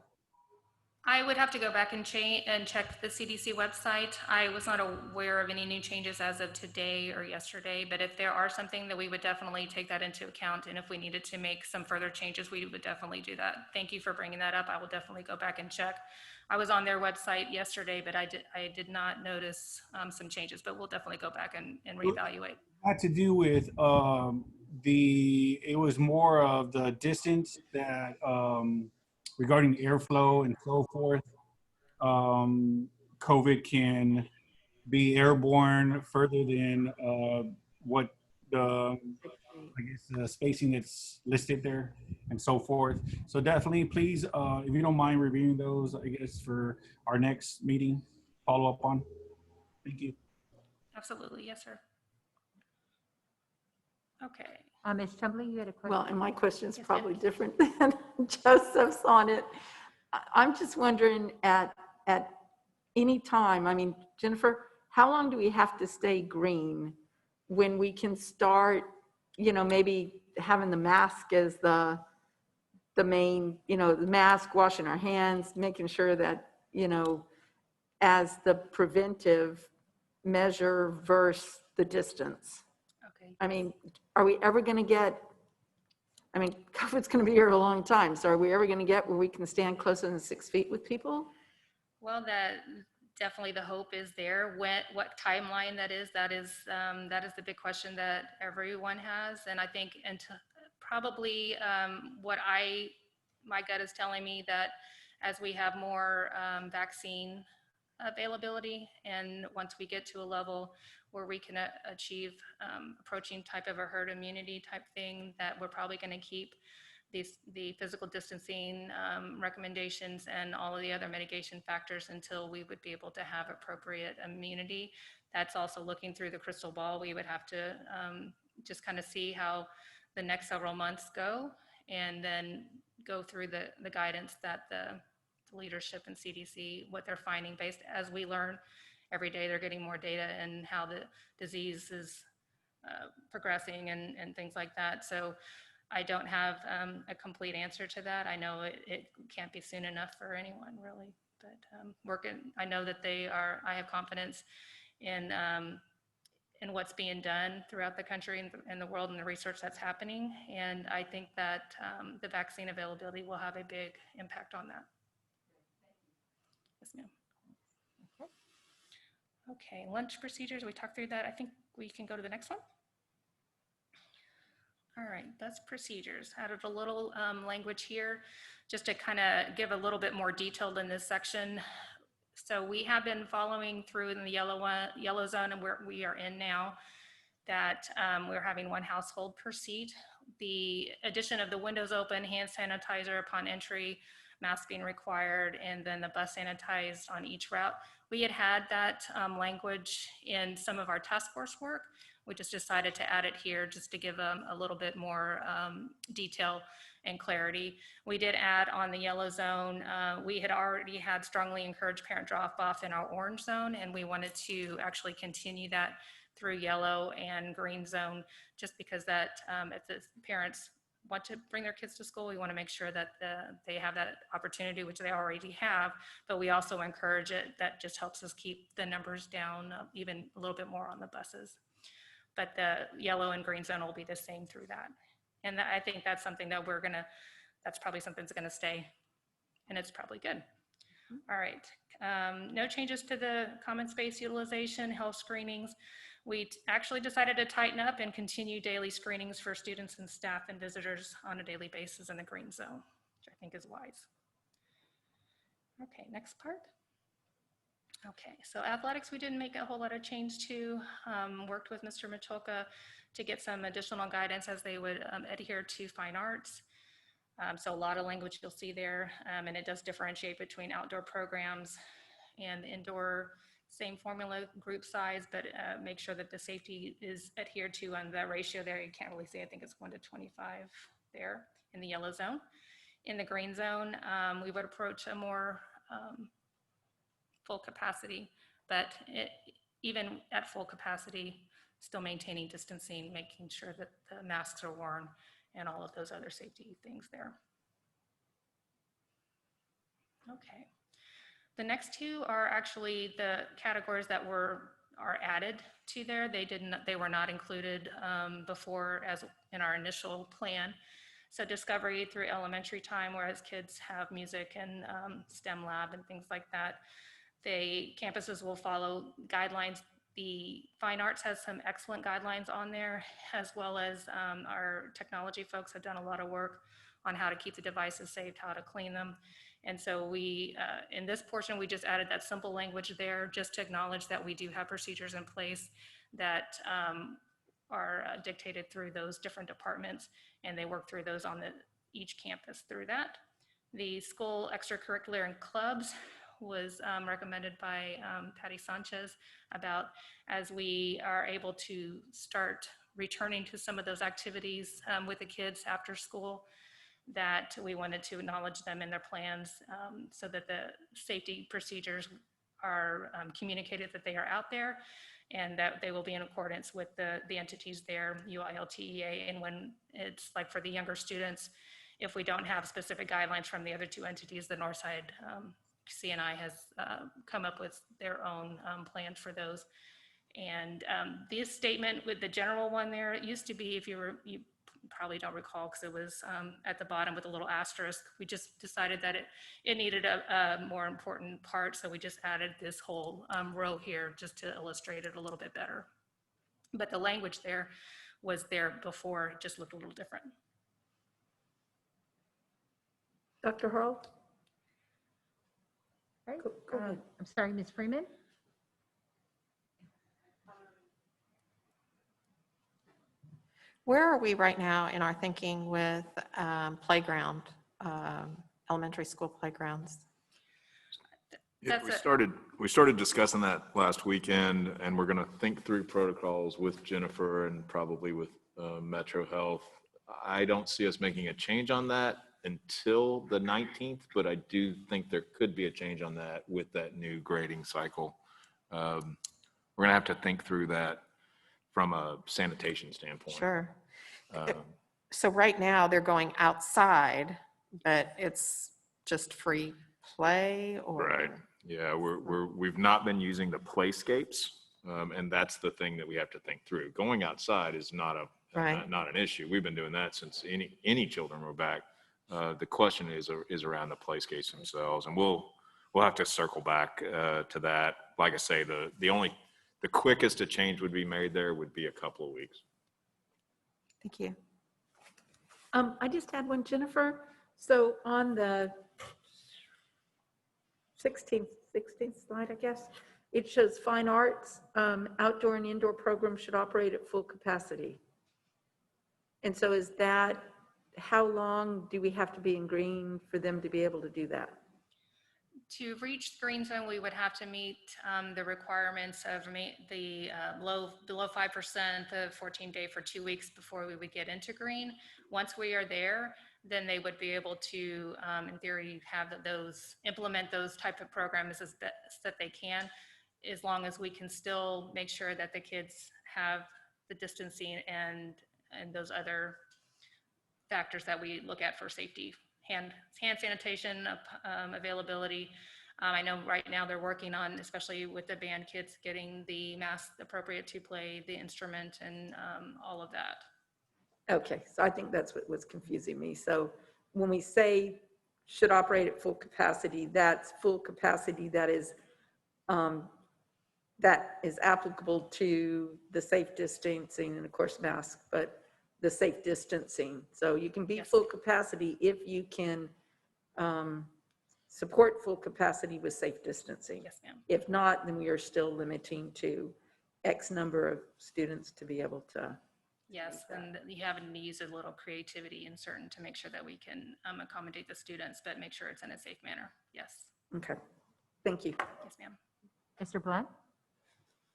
I would have to go back and check the CDC website. I was not aware of any new changes as of today or yesterday, but if there are something, that we would definitely take that into account. And if we needed to make some further changes, we would definitely do that. Thank you for bringing that up. I will definitely go back and check. I was on their website yesterday, but I did not notice some changes, but we'll definitely go back and reevaluate. Had to do with it was more of the distance that regarding airflow and so forth. COVID can be airborne further than what the, I guess, the spacing that's listed there and so forth. So definitely, please, if you don't mind reviewing those, I guess, for our next meeting, follow up on. Thank you. Absolutely. Yes, sir. Okay. Ms. Tremblay, you had a question? Well, and my question is Yes, probably ma'am. different than Joseph's on it. I'm just wondering at any time, I mean, Jennifer, how long do we have to stay green when we can start, you know, maybe having the mask as the main, you know, the mask, washing our hands, making sure that, you know, as the preventive measure versus the distance? Okay. I mean, are we ever going to get, I mean, COVID's going to be here a long time, so are we ever going to get where we can stand closer than 6 feet with people? Well, that definitely the hope is there. What timeline that is the big question that everyone has. And I think probably my gut is telling me that as we have more vaccine availability, and once we get to a level where we can achieve approaching type of a herd immunity type thing, that we're probably going to keep the physical distancing recommendations and all of the other mitigation factors until we would be able to have appropriate immunity. That's also looking through the crystal ball. We would have to just kind of see how the next several months go, and then go through the guidance that the leadership and CDC, what they're finding based as we learn every day. They're getting more data and how the disease is progressing and things like that. So I don't have a complete answer to that. I know it can't be soon enough for anyone really, but I know that I have confidence in what's being done throughout the country and the world and the research that's happening. And I think that the vaccine availability will have a big impact on that. Yes, ma'am. Okay, lunch procedures, we talked through that. I think we can go to the next one. All right, that's procedures. Added a little language here just to kind of give a little bit more detail in this section. So we have been following through in the yellow zone, and where we are in now, that we're having 1 household per seat. The addition of the windows open, hand sanitizer upon entry, mask being required, and then the bus sanitized on each route. We had that language in some of our task force work. We just decided to add it here just to give a little bit more detail and clarity. We did add on the yellow zone, we had already had strongly encouraged parent drop-off in our orange zone, and we wanted to actually continue that through yellow and green zone, just because that if the parents want to bring their kids to school. We want to make sure that they have that opportunity, which they already have, but we also encourage it. That just helps us keep the numbers down even a little bit more on the buses. But the yellow and green zone will be the same through that. And I think that's something that that's probably something that's gonna stay, and it's probably good. All right, no changes to the common space utilization, health screenings. We actually decided to tighten up and continue daily screenings for students and staff and visitors on a daily basis in the green zone, which I think is wise. Okay, next part. Okay, so athletics, we didn't make a whole lot of change to. Worked with Mr. Michalka to get some additional guidance as they would adhere to fine arts. So a lot of language you'll see there, and it does differentiate between outdoor programs and indoor, same formula, group size, but make sure that the safety is adhered to on the ratio there. You can't really see, I think it's 1 to 25 there in the yellow zone. In the green zone, we would approach a more full capacity, but even at full capacity, still maintaining distancing, making sure that the masks are worn and all of those other safety things there. Okay. The next two are actually the categories that are added to there. They were not included before as in our initial plan. So discovery through elementary time, whereas kids have music and STEM lab and things like that. Campuses will follow guidelines. The fine arts has some excellent guidelines on there, as well as our technology folks have done a lot of work on how to keep the devices safe, how to clean them. And so we, in this portion, we just added that simple language there just to acknowledge that we do have procedures in place that are dictated through those different departments, and they work through those on each campus through that. The school extracurricular and clubs was recommended by Patty Sanchez about as we are able to start returning to some of those activities with the kids after school, that we wanted to acknowledge them in their plans so that the safety procedures are communicated that they are out there and that they will be in accordance with the entities there, UILTEA, and when it's like for the younger students, if we don't have specific guidelines from the other two entities, the Northside CNI has come up with their own plan for those. And this statement with the general one there, it used to be, if you probably don't recall because it was at the bottom with a little asterisk, we just decided that it needed a more important part, so we just added this whole row here just to illustrate it a little bit better. But the language there was there before, it just looked a little different. Dr. Hurl? Right. Go ahead. I'm sorry, Ms. Freeman? Where are we right now in our thinking with playground, elementary school playgrounds? Yeah, we started discussing that last weekend, and we're going to think through protocols with Jennifer and probably with Metro Health. I don't see us making a change on that until the 19th, but I do think there could be a change on that with that new grading cycle. We're going to have to think through that from a sanitation standpoint. Sure. So right now they're going outside, but it's just free play, or? Right. Yeah, we've not been using the playscapes, and that's the thing that we have to think through. Going outside is not an issue. We've been doing that since any children were back. The question is around the playscapes themselves, and we'll have to circle back to that. Like I say, the quickest a change would be made there would be a couple of weeks. Thank you. I just had one, Jennifer. So on the 16th slide, I guess, it shows fine arts, outdoor and indoor programs should operate at full capacity. And so is that, how long do we have to be in green for them to be able to do that? To reach green zone, we would have to meet the requirements of the below 5%, the 14-day for 2 weeks before we would get into green. Once we are there, then they would be able to, in theory, have implement those type of programs as best that they can, as long as we can still make sure that the kids have the distancing and those other factors that we look at for safety, hand sanitation, availability. I know right now they're working on, especially with the band kids, getting the mask appropriate to play the instrument and all of that. Okay, so I think that's what was confusing me. So when we say should operate at full capacity, that's full capacity that is applicable to the safe distancing and of course mask, but the safe distancing. So you can be Yes. full capacity if you can support full capacity with safe distancing. Yes, ma'am. If not, then we are still limiting to X number of students to be able to. Yes, and you have to use a little creativity in certain to make sure that we can accommodate the students, but make sure it's in a safe manner. Yes. Okay, thank you. Yes, ma'am. Mr. Blunt?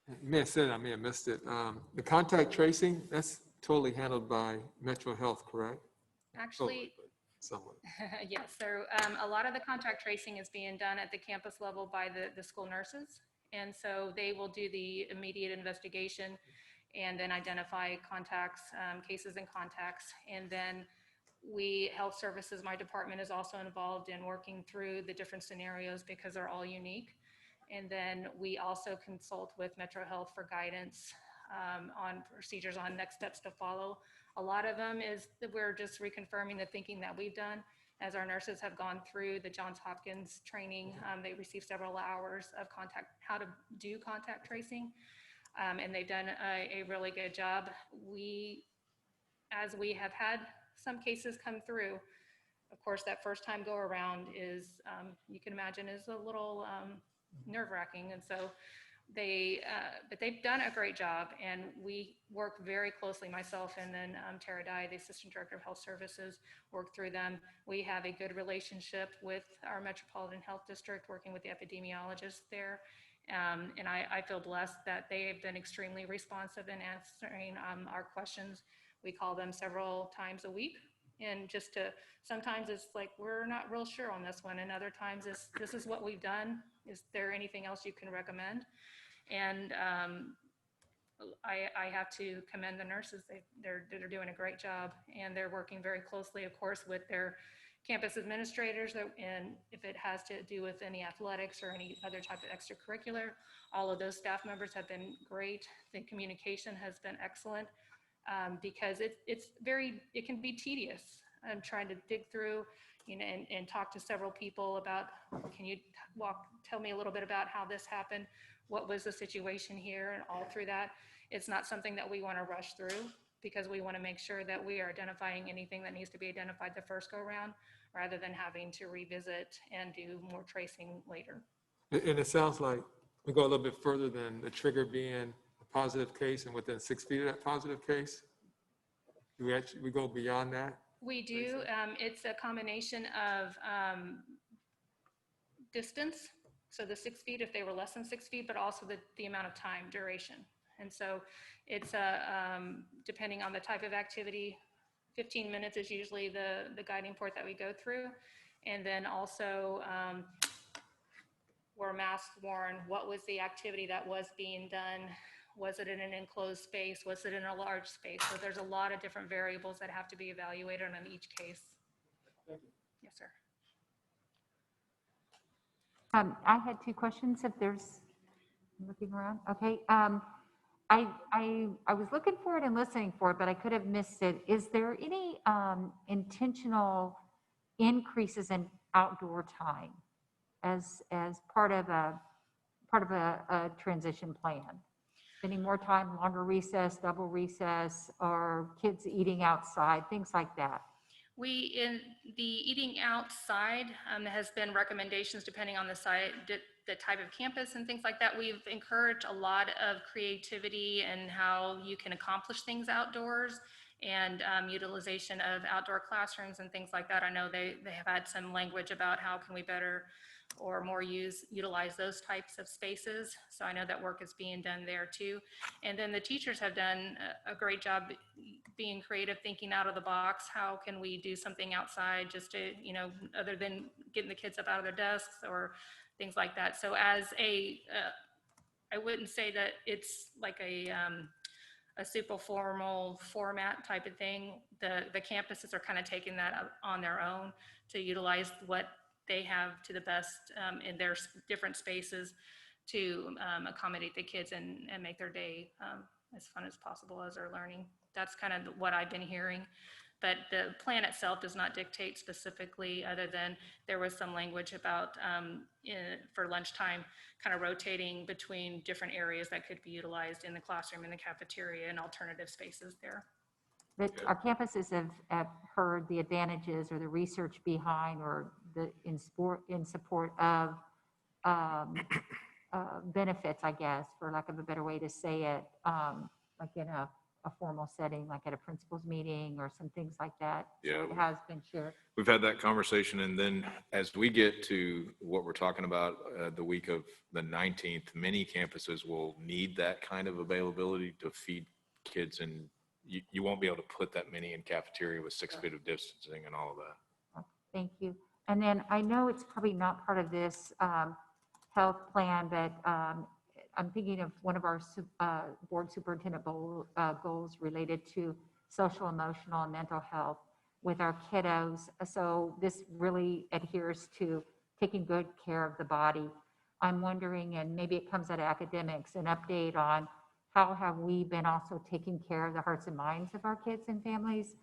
You may have said it, I may have missed it. The contact tracing, that's totally handled by Metro Health, correct? Actually, Somewhat. yes, so a lot of the contact tracing is being done at the campus level by the school nurses. And so they will do the immediate investigation and then identify contacts, cases and contacts. And then health services, my department is also involved in working through the different scenarios because they're all unique. And then we also consult with Metro Health for guidance on procedures, on next steps to follow. A lot of them is that we're just reconfirming the thinking that we've done as our nurses have gone through the Johns Hopkins training. They received several hours of how to do contact tracing. And they've done a really good job. As we have had some cases come through, of course, that first time go around is, you can imagine, is a little nerve-wracking. And so but they've done a great job, and we work very closely, myself and then Tara Dye, the Assistant Director of Health Services, work through them. We have a good relationship with our Metropolitan Health District, working with the epidemiologists there. And I feel blessed that they have been extremely responsive in answering our questions. We call them several times a week. And sometimes it's like, we're not real sure on this one. And other times this is what we've done. Is there anything else you can recommend? And I have to commend the nurses. They're doing a great job, and they're working very closely, of course, with their campus administrators. And if it has to do with any athletics or any other type of extracurricular, all of those staff members have been great. The communication has been excellent. Because it can be tedious. I'm trying to dig through, and talk to several people about, can you tell me a little bit about how this happened? What was the situation here? And all through that, it's not something that we want to rush through, because we want to make sure that we are identifying anything that needs to be identified the first go around, rather than having to revisit and do more tracing later. And it sounds like we go a little bit further than the trigger being a positive case and within 6 feet of that positive case. We go beyond that? We do. It's a combination of distance, so the 6 feet if they were less than 6 feet, but also the amount of time, duration. And so it's depending on the type of activity, 15 minutes is usually the guiding port that we go through. And then also were masks worn? What was the activity that was being done? Was it in an enclosed space? Was it in a large space? So there's a lot of different variables that have to be evaluated on each case. Yes, sir. I had two questions, if there's, I'm looking around, okay. I was looking for it and listening for it, but I could have missed it. Is there any intentional increases in outdoor time as part of a transition plan? Any more time, longer recess, double recess, or kids eating outside, things like that? In the eating outside has been recommendations depending on the site, the type of campus and things like that. We've encouraged a lot of creativity and how you can accomplish things outdoors, and utilization of outdoor classrooms and things like that. I know they have had some language about how can we better or more utilize those types of spaces. So I know that work is being done there too. And then the teachers have done a great job being creative, thinking out of the box. How can we do something outside just to, other than getting the kids up out of their desks or things like that. So as I wouldn't say that it's like a a super formal format type of thing. The campuses are kind of taking that up on their own to utilize what they have to the best in their different spaces to accommodate the kids and make their day as fun as possible as they're learning. That's kind of what I've been hearing. But the plan itself does not dictate specifically, other than there was some language about for lunchtime kind of rotating between different areas that could be utilized in the classroom, in the cafeteria, and alternative spaces there. But our campuses have heard the advantages or the research behind or in support of benefits, I guess, for lack of a better way to say it, like in a formal setting, like at a principal's meeting or some things like that. So Yeah. it has been shared. We've had that conversation, and then as we get to what we're talking about, the week of the 19th, many campuses will need that kind of availability to feed kids, and you won't be able to put that many in cafeteria with 6 feet of distancing and all of that. Thank you. And then I know it's probably not part of this health plan, but I'm thinking of one of our board superintendent goals related to social, emotional, and mental health with our kiddos. So this really adheres to taking good care of the body. I'm wondering, and maybe it comes out of academics, an update on how have we been also taking care of the hearts and minds of our kids and families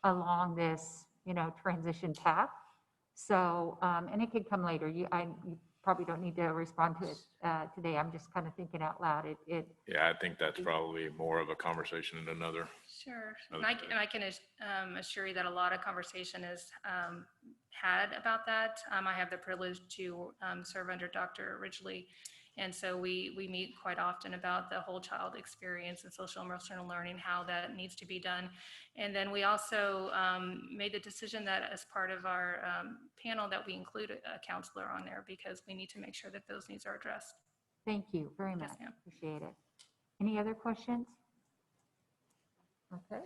along this, transition path. So, and it could come later. You probably don't need to respond to it today. I'm just kind of thinking out loud. Yeah, I think that's probably more of a conversation in another. Sure. And I can assure you that a lot of conversation is had about that. I have the privilege to serve under Dr. Ridgely. And so we meet quite often about the whole child experience and social emotional learning, how that needs to be done. And then we also made the decision that as part of our panel that we include a counselor on there, because we need to make sure that those needs are addressed. Thank you very much. Yes, ma'am. Appreciate it. Any other questions? Okay.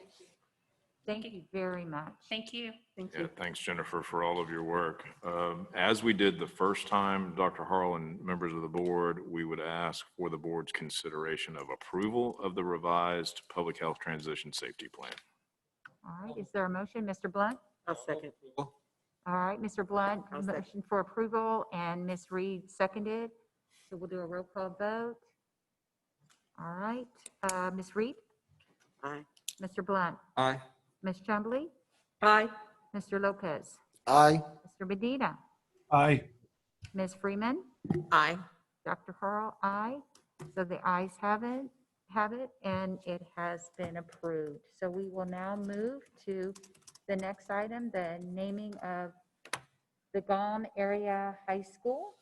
Thank you very much. Thank you. Thank Yeah, you. thanks, Jennifer, for all of your work. As we did the first time, Dr. Harrell and members of the board, we would ask for the board's consideration of approval of the revised public health transition safety plan. All right. Is there a motion, Mr. Blunt? I'll second. All right, Mr. Blunt, I'll second. motion for approval, and Ms. Reed seconded. So we'll do a roll call vote. All right, Ms. Reed, Aye. Mr. Blunt, Aye. Ms. Chumbley, Aye. Mr. Lopez, Aye. Mr. Medina, Aye. Ms. Freeman, Aye. Dr. Harrell, aye. So the ayes have it, and it has been approved. So we will now move to the next item, the naming of the Gulm Area High School.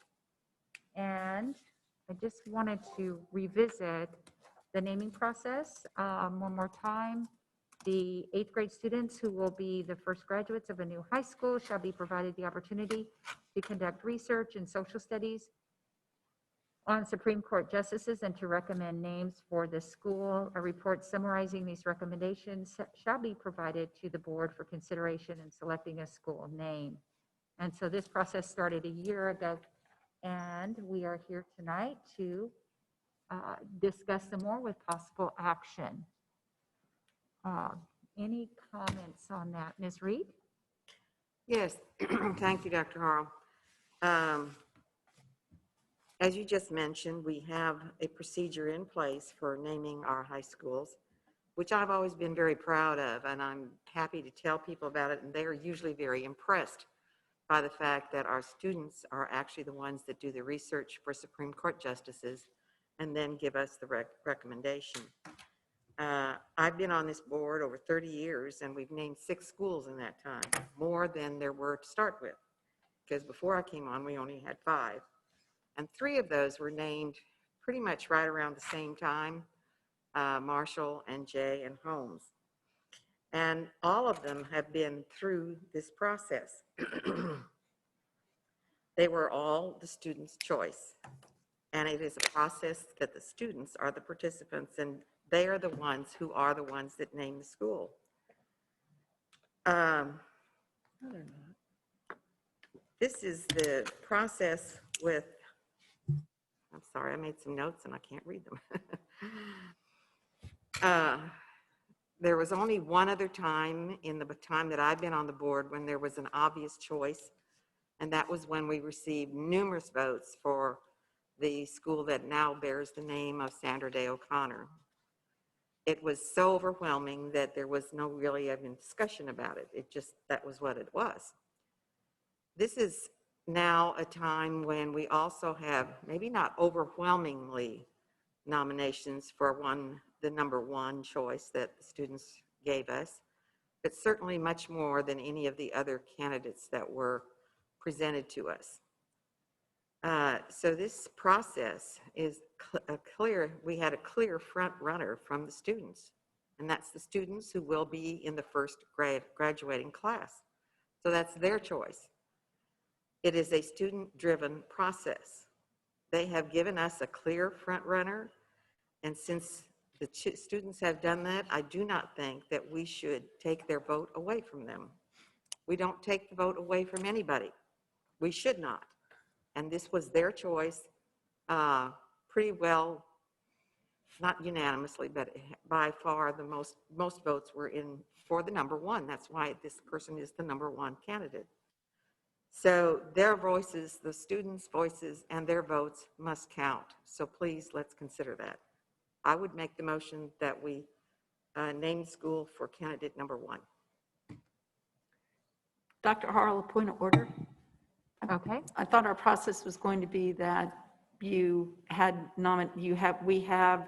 And I just wanted to revisit the naming process one more time. The 8th grade students who will be the first graduates of a new high school shall be provided the opportunity to conduct research in social studies on Supreme Court justices and to recommend names for the school. A report summarizing these recommendations shall be provided to the board for consideration in selecting a school name. And so this process started a year ago, and we are here tonight to discuss some more with possible action. Any comments on that? Ms. Reed? Yes, thank you, Dr. Harrell. As you just mentioned, we have a procedure in place for naming our high schools, which I've always been very proud of, and I'm happy to tell people about it, and they are usually very impressed by the fact that our students are actually the ones that do the research for Supreme Court justices and then give us the recommendation. I've been on this board over 30 years, and we've named 6 schools in that time, more than there were to start with, because before I came on, we only had 5. And 3 of those were named pretty much right around the same time, Marshall and Jay and Holmes. And all of them have been through this process. They were all the students' choice. And it is a process that the students are the participants, and they are the ones who are the ones that name the school. This is the process with, I'm sorry, I made some notes and I can't read them. There was only one other time in the time that I've been on the board when there was an obvious choice, and that was when we received numerous votes for the school that now bears the name of Sandra Day O'Connor. It was so overwhelming that there was no really even discussion about it. It just, that was what it was. This is now a time when we also have, maybe not overwhelmingly, nominations for the number one choice that the students gave us, but certainly much more than any of the other candidates that were presented to us. So this process is we had a clear front runner from the students, and that's the students who will be in the first graduating class. So that's their choice. It is a student-driven process. They have given us a clear front runner, and since the students have done that, I do not think that we should take their vote away from them. We don't take the vote away from anybody. We should not. And this was their choice, pretty well, not unanimously, but by far the most votes were in for the number one. That's why this person is the number one candidate. So their voices, the students' voices and their votes must count. So please, let's consider that. I would make the motion that we name the school for candidate number one. Dr. Harrell, a point of order. Okay, I thought our process was going to be that we have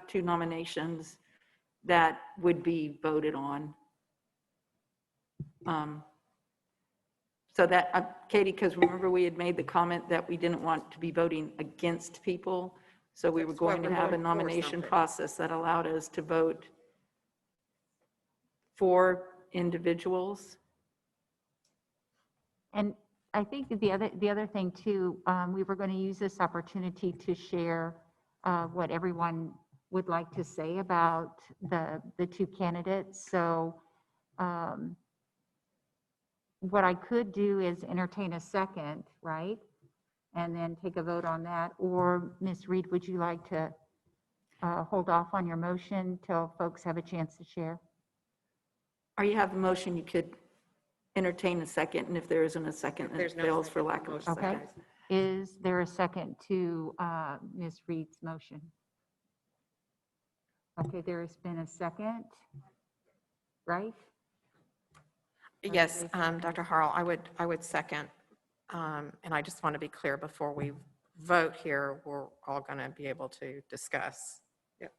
two nominations that would be voted on. So that, Katie, because remember we had made the comment that we didn't want to be voting against people. So we were That's why going to we're have a voting for nomination something. process that allowed us to vote for individuals. and I think that the other thing too, we were going to use this opportunity to share what everyone would like to say about the two candidates. So what I could do is entertain a second, right? And then take a vote on that. Or Ms. Reed, would you like to hold off on your motion till folks have a chance to share? Or you have the motion, you could entertain a second, and if there isn't a second, then There's it no fails second, for lack of a motion Okay. second. Is there a second to Ms. Reed's motion? Okay, there has been a second, right? Yes, Dr. Harrell, I would second. And I just want to be clear before we vote here, we're all going to be able to discuss. Yep.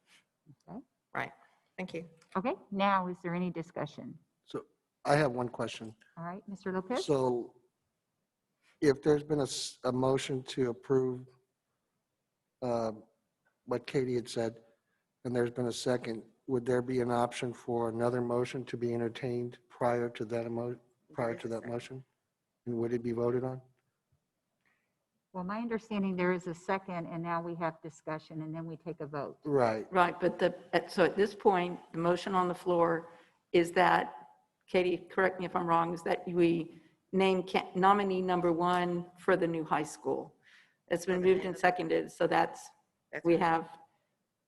Okay. Right. Thank you. Okay, now is there any discussion? So I have one question. All right, Mr. Lopez? So if there's been a motion to approve what Katie had said, and there's been a second, would there be an option for another motion to be entertained prior to that motion? And would it be voted on? Well, my understanding, there is a second, and now we have discussion, and then we take a vote. Right. Right, but so at this point, the motion on the floor is that, Katie, correct me if I'm wrong, is that we name nominee number one for the new high school. It's been moved and seconded, so we have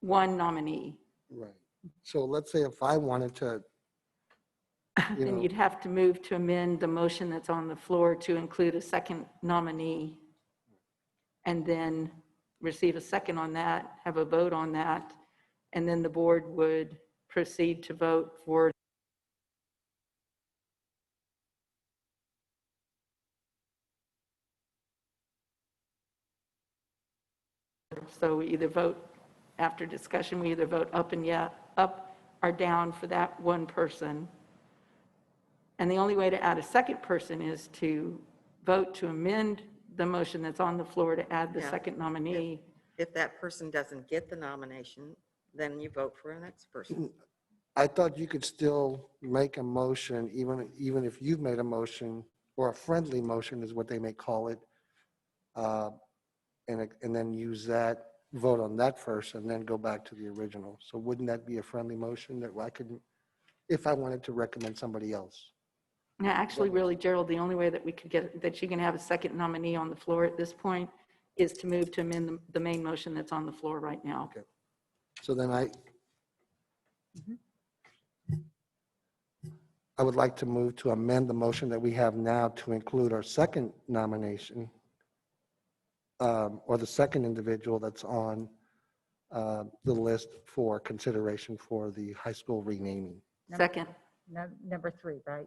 one nominee. Right. So let's say if I wanted to, Then you'd have to move to amend the motion that's on the floor to include a second nominee, and then receive a second on that, have a vote on that, and then the board would proceed to vote for so we either vote after discussion, we either vote up or down for that one person. And the only way to add a second person is to vote to amend the motion that's on the floor to add the Yeah. second nominee. If that person doesn't get the nomination, then you vote for the next person. I thought you could still make a motion, even if you've made a motion, or a friendly motion is what they may call it, and then use that, vote on that first, and then go back to the original. So wouldn't that be a friendly motion that I could, if I wanted to recommend somebody else? Now, actually, really, Gerald, the only way that we could get, that you can have a second nominee on the floor at this point is to move to amend the main motion that's on the floor right now. Okay. So then I would like to move to amend the motion that we have now to include our second nomination, or the second individual that's on the list for consideration for the high school renaming. Second. Number 3, right?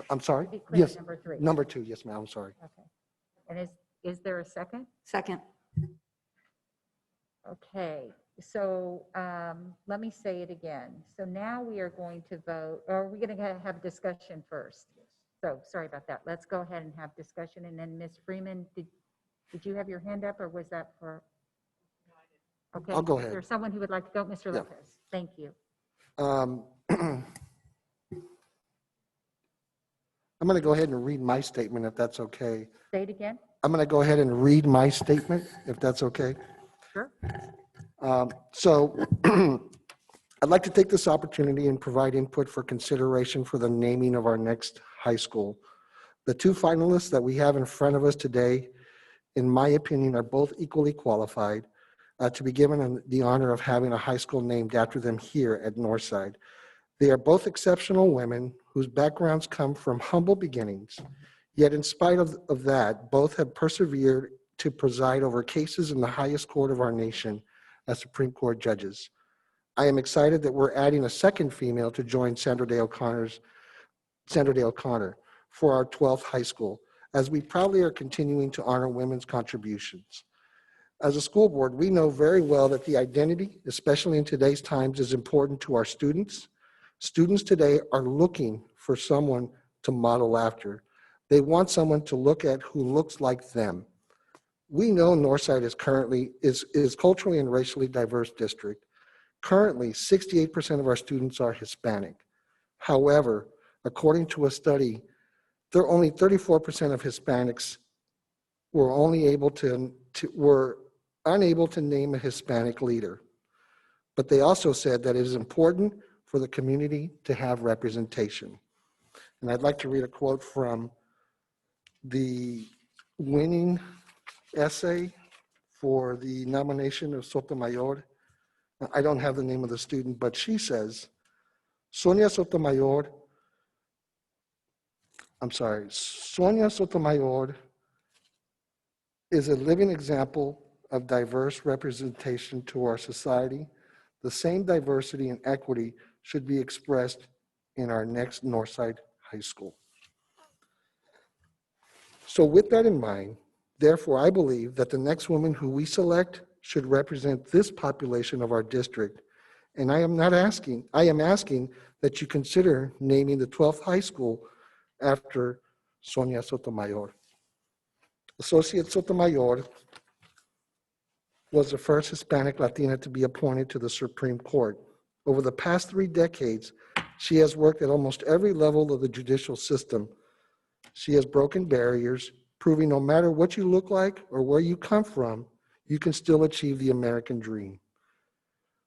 I'm sorry? To be clear, Yes, number 3. number 2, yes, ma'am, I'm sorry. Okay. And is there a second? Second. Okay, so let me say it again. So now we are going to vote, or are we going to have discussion first? So sorry about that. Let's go ahead and have discussion. And then Ms. Freeman, did you have your hand up or was that for? Okay. I'll go Is ahead. there someone who would like to go? Mr. Yeah. Lopez, thank you. I'm going to go ahead and read my statement if that's okay. Say it again. I'm going to go ahead and read my statement if that's okay. Sure. So I'd like to take this opportunity and provide input for consideration for the naming of our next high school. The 2 finalists that we have in front of us today, in my opinion, are both equally qualified to be given the honor of having a high school named after them here at Northside. They are both exceptional women whose backgrounds come from humble beginnings. Yet in spite of that, both have persevered to preside over cases in the highest court of our nation as Supreme Court judges. I am excited that we're adding a second female to join Sandra Day O'Connor for our 12th high school, as we proudly are continuing to honor women's contributions. As a school board, we know very well that the identity, especially in today's times, is important to our students. Students today are looking for someone to model after. They want someone to look at who looks like them. We know Northside is culturally and racially diverse district. Currently, 68% of our students are Hispanic. However, according to a study, there are only 34% of Hispanics were unable to name a Hispanic leader. But they also said that it is important for the community to have representation. And I'd like to read a quote from the winning essay for the nomination of Sotomayor. I don't have the name of the student, but she says, Sonia Sotomayor is a living example of diverse representation to our society. The same diversity and equity should be expressed in our next Northside High School. So with that in mind, therefore, I believe that the next woman who we select should represent this population of our district. And I am asking that you consider naming the 12th high school after Sonia Sotomayor. Associate Sotomayor was the first Hispanic Latina to be appointed to the Supreme Court. Over the past 3 decades, she has worked at almost every level of the judicial system. She has broken barriers, proving no matter what you look like or where you come from, you can still achieve the American dream.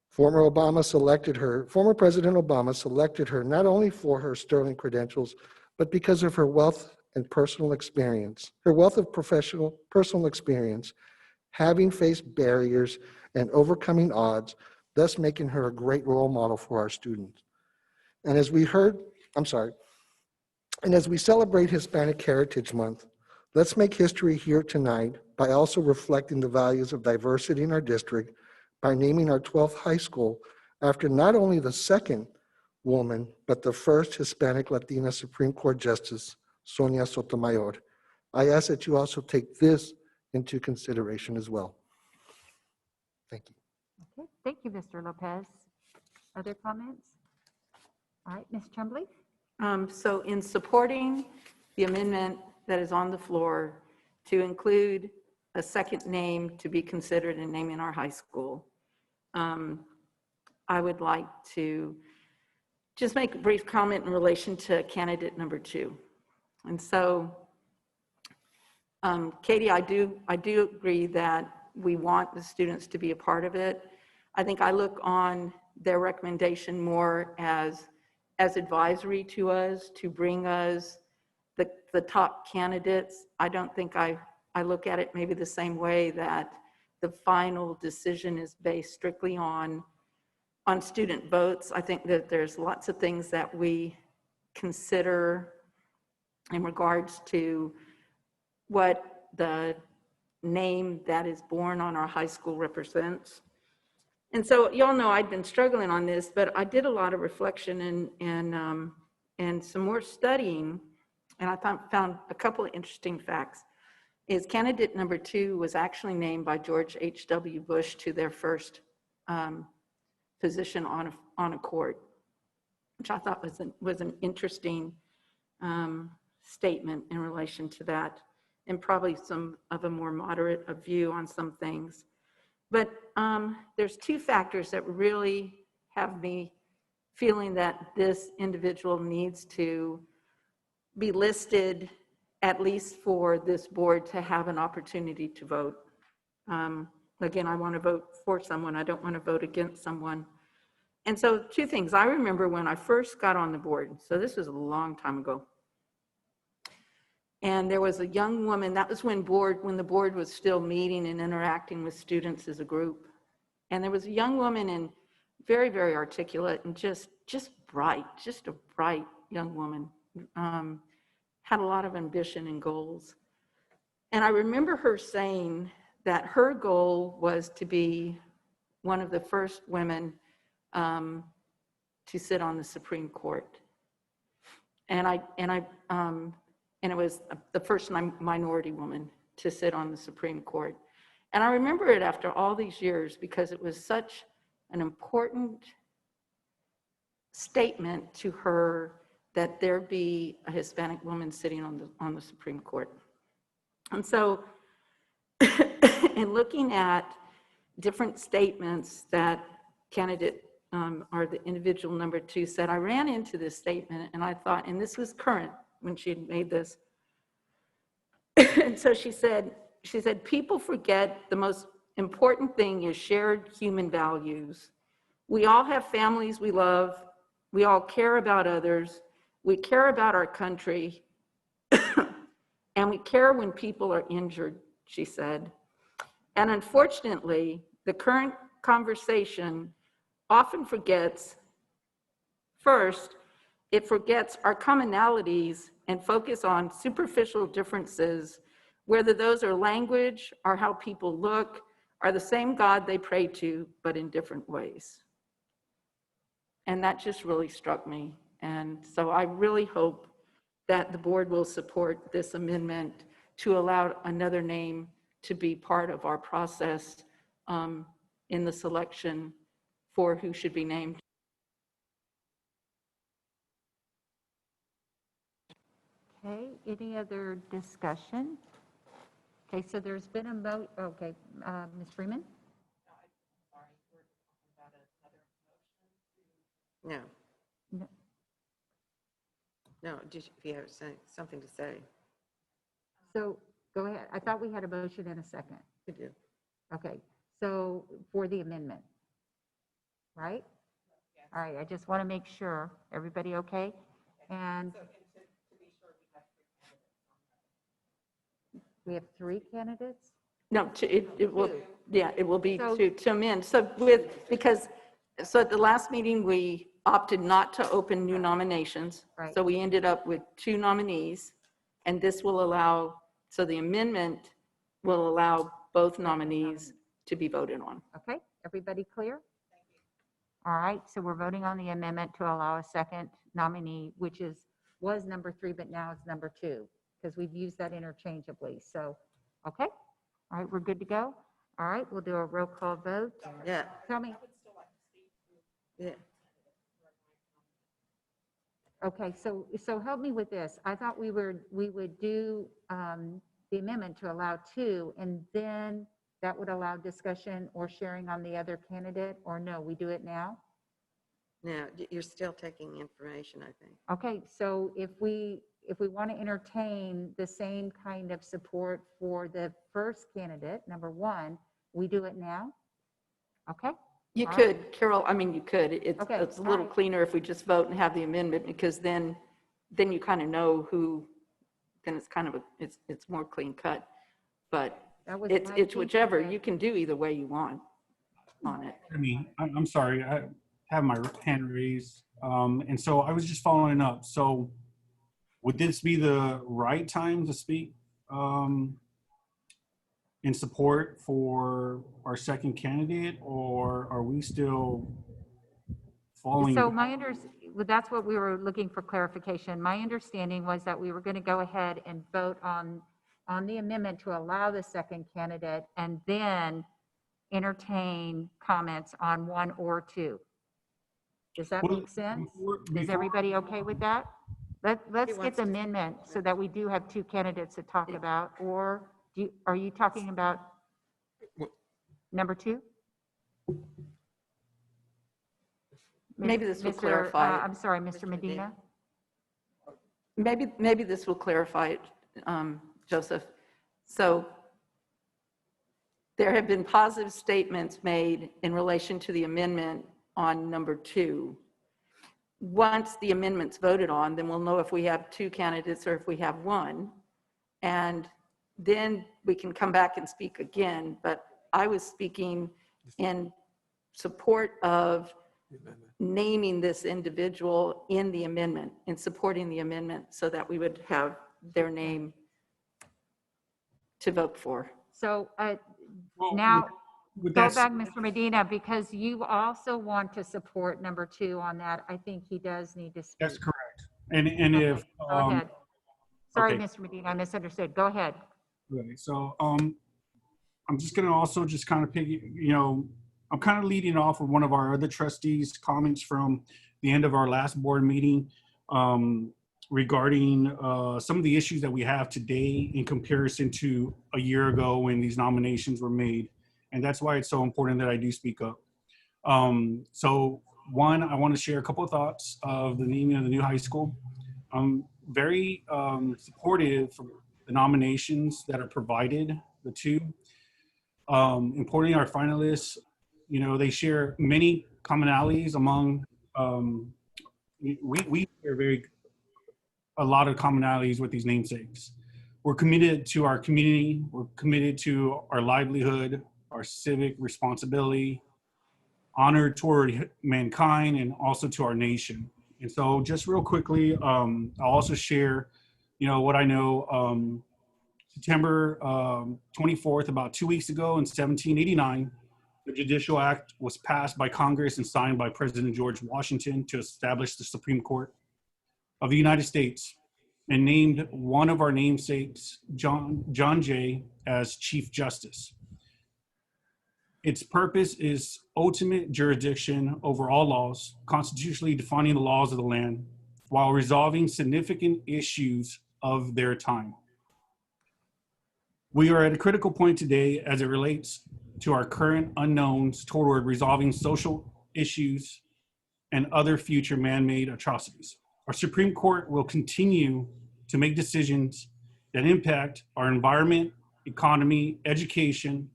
Former President Obama selected her not only for her sterling credentials, but because of her wealth and personal experience, personal experience, having faced barriers and overcoming odds, thus making her a great role model for our students. And as we celebrate Hispanic Heritage Month, let's make history here tonight by also reflecting the values of diversity in our district by naming our 12th high school after not only the second woman, but the first Hispanic Latina Supreme Court Justice, Sonia Sotomayor. I ask that you also take this into consideration as well. Thank you. Okay, thank you, Mr. Lopez. Other comments? All right, Ms. Chumbley? So in supporting the amendment that is on the floor to include a second name to be considered in naming our high school, I would like to just make a brief comment in relation to candidate number 2. And so, Katie, I do agree that we want the students to be a part of it. I think I look on their recommendation more as advisory to us, to bring us the top candidates. I don't think I look at it maybe the same way that the final decision is based strictly on on student votes. I think that there's lots of things that we consider in regards to what the name that is born on our high school represents. And so y'all know I'd been struggling on this, but I did a lot of reflection and some more studying, and I found a couple of interesting facts. Is candidate number 2 was actually named by George H.W. Bush to their first position on a court, which I thought was an interesting statement in relation to that, and probably some of a more moderate view on some things. But there's 2 factors that really have me feeling that this individual needs to be listed, at least for this board to have an opportunity to vote. Again, I want to vote for someone. I don't want to vote against someone. And so 2 things. I remember when I first got on the board, so this was a long time ago, and there was a young woman, that was when the board was still meeting and interacting with students as a group. And there was a young woman, and very, very articulate, and just bright, just a bright young woman. Had a lot of ambition and goals. And I remember her saying that her goal was to be one of the first women to sit on the Supreme Court. And it was the first minority woman to sit on the Supreme Court. And I remember it after all these years because it was such an important statement to her that there be a Hispanic woman sitting on the Supreme Court. And so in looking at different statements that candidate or the individual number 2 said, I ran into this statement and I thought, and this was current when she had made this. And so she said, people forget the most important thing is shared human values. We all have families we love. We all care about others. We care about our country. And we care when people are injured, she said. And unfortunately, the current conversation often forgets, first, it forgets our commonalities and focus on superficial differences, whether those are language or how people look, are the same God they pray to, but in different ways. And that just really struck me. And so I really hope that the board will support this amendment to allow another name to be part of our process in the selection for who should be named. Okay, any other discussion? Okay, so there's been a okay, Ms. Freeman? No. No. No, just if you have something to say. So go ahead. I thought we had a motion in a second. You do. Okay, so for the amendment, right? All right, I just want to make sure. Everybody okay? And we have 3 candidates? No, it will, yeah, it will be So- to amend. So so at the last meeting, we opted not to open new nominations. Right. So we ended up with 2 nominees, and this will allow, so the amendment will allow both nominees to be voted on. Okay, everybody clear? All right, so we're voting on the amendment to allow a second nominee, which was number 3, but now it's number 2, because we've used that interchangeably. So, okay, all right, we're good to go. All right, we'll do a roll call vote. Yeah, Tell me. yeah. Okay, so help me with this. I thought we would do the amendment to allow 2, and then that would allow discussion or sharing on the other candidate, or no, we do it now? Now, you're still taking information, I think. Okay, so if we want to entertain the same kind of support for the first candidate, number 1, we do it now? Okay? You All could, Carol, I mean, you could. Okay, It's a all little right. cleaner if we just vote and have the amendment, because then you kind of know who, then it's kind of, it's more clean cut. But That was it's my thinking whichever, there. you can do either way you want on it. I mean, I'm sorry. have my hand raised. And so I was just following up. So would this be the right time to speak in support for our second candidate, or are we still following? So that's what we were looking for clarification. My understanding was that we were going to go ahead and vote on the amendment to allow the second candidate and then entertain comments on 1 or 2. Does that Well, make sense? Is before- everybody okay with that? Let's wants get the to- amendment so that we do have 2 candidates to talk about, or are you talking about What- number 2? Maybe this will Mr. clarify it. I'm sorry, Mr. Medina? Maybe this will clarify it, Joseph. So there have been positive statements made in relation to the amendment on number 2. Once the amendment's voted on, then we'll know if we have 2 candidates or if we have 1. And then we can come back and speak again. But I was speaking in support of naming this individual in the amendment, in supporting the amendment, so that we would have their name to vote for. So Well, now, with go that back, Mr. Medina, because you also want to support number 2 on that. I think he does need to speak. That's correct. And Okay, if, Go ahead. Sorry, okay. Mr. Medina, I misunderstood. Go ahead. right, so I'm just gonna also just kind of I'm kind of leading off with one of our other trustees' comments from the end of our last board meeting regarding some of the issues that we have today in comparison to a year ago when these nominations were made. And that's why it's so important that I do speak up. So one, I want to share a couple of thoughts of the naming of the new high school. I'm very supportive for the nominations that are provided, the 2. Importantly, our finalists, they share many commonalities among, we share a lot of commonalities with these namesakes. We're committed to our community. We're committed to our livelihood, our civic responsibility, honor toward mankind, and also to our nation. And so just real quickly, I'll also share, what I know. September 24th, about 2 weeks ago in 1789, the Judicial Act was passed by Congress and signed by President George Washington to establish the Supreme Court of the United States, and named one of our namesakes, John Jay, as Chief Justice. Its purpose is ultimate jurisdiction over all laws, constitutionally defining the laws of the land, while resolving significant issues of their time. We are at a critical point today as it relates to our current unknowns toward resolving social issues and other future man-made atrocities. Our Supreme Court will continue to make decisions that impact our environment, economy, education,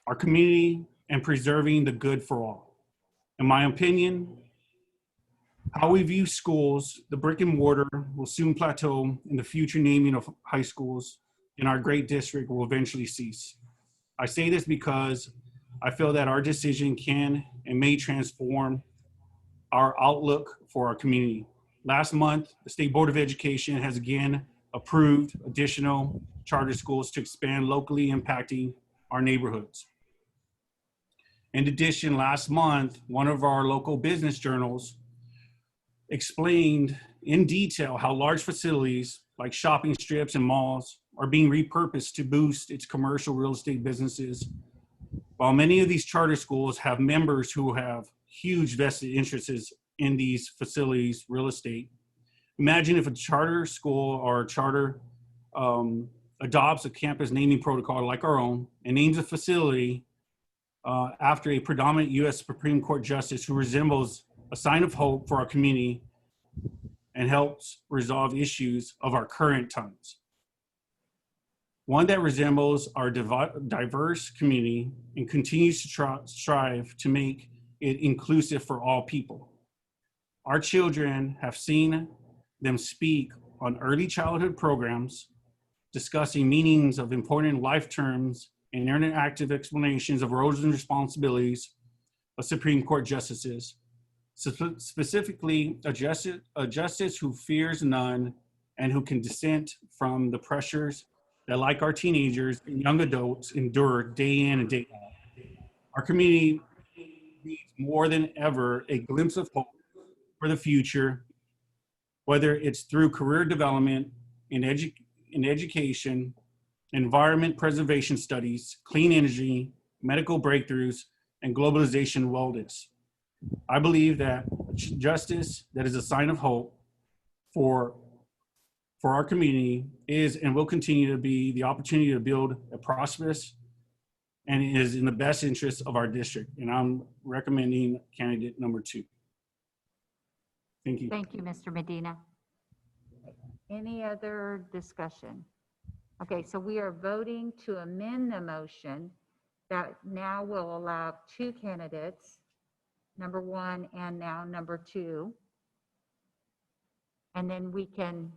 our community, and preserving the good for all. In my opinion, how we view schools, the brick and mortar, will soon plateau, and the future naming of high schools in our great district will eventually cease. I say this because I feel that our decision can and may transform our outlook for our community. Last month, the State Board of Education has again approved additional charter schools to expand locally impacting our neighborhoods. In addition, last month, one of our local business journals explained in detail how large facilities like shopping strips and malls are being repurposed to boost its commercial real estate businesses. While many of these charter schools have members who have huge vested interests in these facilities, real estate, imagine if a charter school or a charter adopts a campus naming protocol like our own and names a facility after a predominant U.S. Supreme Court justice who resembles a sign of hope for our community and helps resolve issues of our current times. One that resembles our diverse community and continues to strive to make it inclusive for all people. Our children have seen them speak on early childhood programs, discussing meanings of important life terms and interactive explanations of roles and responsibilities of Supreme Court justices, specifically a justice who fears none and who can dissent from the pressures that, like our teenagers and young adults, endure day in and day out. Our community needs more than ever a glimpse of hope for the future, whether it's through career development in education, environment preservation studies, clean energy, medical breakthroughs, and globalization wellness. I believe that justice that is a sign of hope for our community is and will continue to be the opportunity to build a prosperous and is in the best interest of our district. And I'm recommending candidate number 2. Thank you. Thank you, Mr. Medina. Any other discussion? Okay, so we are voting to amend the motion that now will allow 2 candidates, number 1 and now number 2. And then we can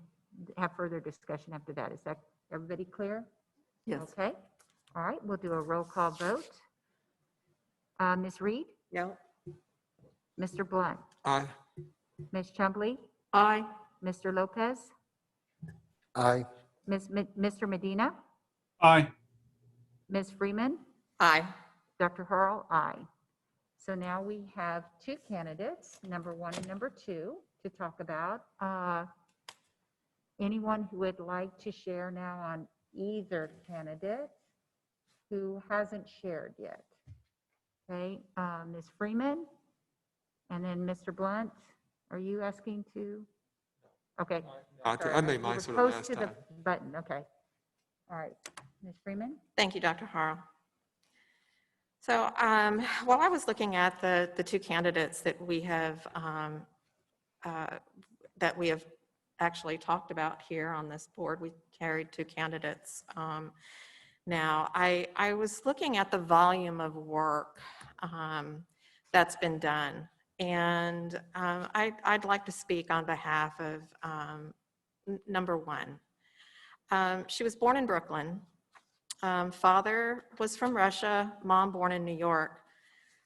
have further discussion after that. Is that everybody clear? Yes. Okay. All right, we'll do a roll call vote. Ms. Reed, No? Mr. Blunt, Aye. Ms. Chumbley, Aye. Mr. Lopez, Aye. Mr. Medina, Aye. Ms. Freeman, Aye. Dr. Harrell, aye. So now we have 2 candidates, number 1 and number 2, to talk about. Anyone who would like to share now on either candidate who hasn't shared yet? Okay, Ms. Freeman, and then Mr. Blunt, are you asking to? Okay. I sorry, made you mine were sort of close last to the time. button, okay. All right, Ms. Freeman? Thank you, Dr. Harrell. So while I was looking at the 2 candidates that we have actually talked about here on this board, we carried 2 candidates. Now, I was looking at the volume of work that's been done, and I'd like to speak on behalf of number 1. She was born in Brooklyn. Father was from Russia, mom born in New York.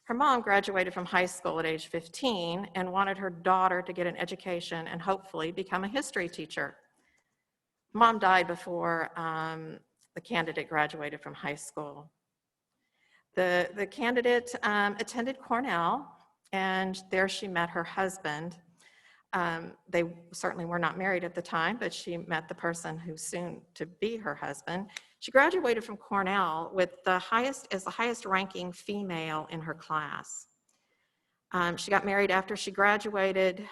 Her mom graduated from high school at age 15 and wanted her daughter to get an education and hopefully become a history teacher. Mom died before the candidate graduated from high school. The candidate attended Cornell, and there she met her husband. They certainly were not married at the time, but she met the person who's soon to be her husband. She graduated from Cornell with the highest ranking female in her class. She got married after she graduated.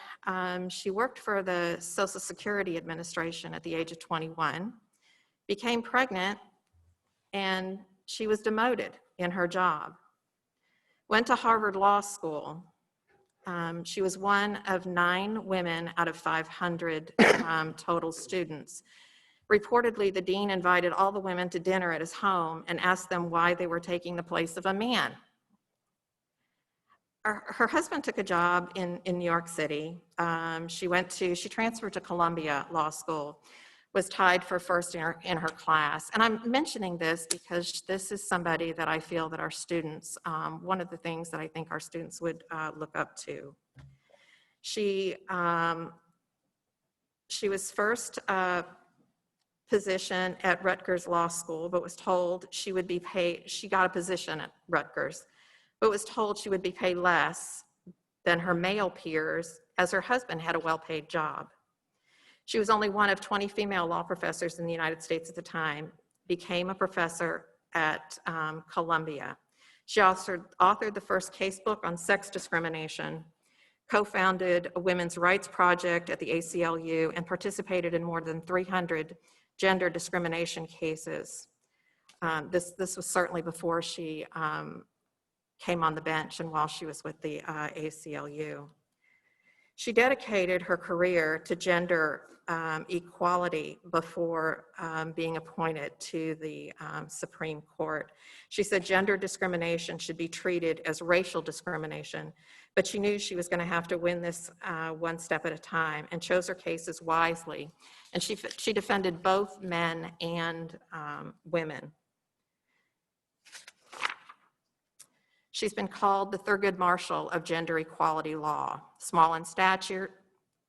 She worked for the Social Security Administration at the age of 21, became pregnant, and she was demoted in her job. Went to Harvard Law School. She was one of 9 women out of 500 total students. Reportedly, the dean invited all the women to dinner at his home and asked them why they were taking the place of a man. Her husband took a job in New York City. She transferred to Columbia Law School, was tied for first in her class. And I'm mentioning this because this is somebody that I feel that our students, one of the things that I think our students would look up to. She was first position at Rutgers Law School, but was told she would be paid, she got a position at Rutgers, but was told she would be paid less than her male peers as her husband had a well-paid job. She was only one of 20 female law professors in the United States at the time, became a professor at Columbia. She authored the first casebook on sex discrimination, co-founded a women's rights project at the ACLU, and participated in more than 300 gender discrimination cases. This was certainly before she came on the bench and while she was with the ACLU. She dedicated her career to gender equality before being appointed to the Supreme Court. She said gender discrimination should be treated as racial discrimination, but she knew she was going to have to win this one step at a time and chose her cases wisely. And she defended both men and women. She's been called the Thurgood Marshall of gender equality law, small in stature,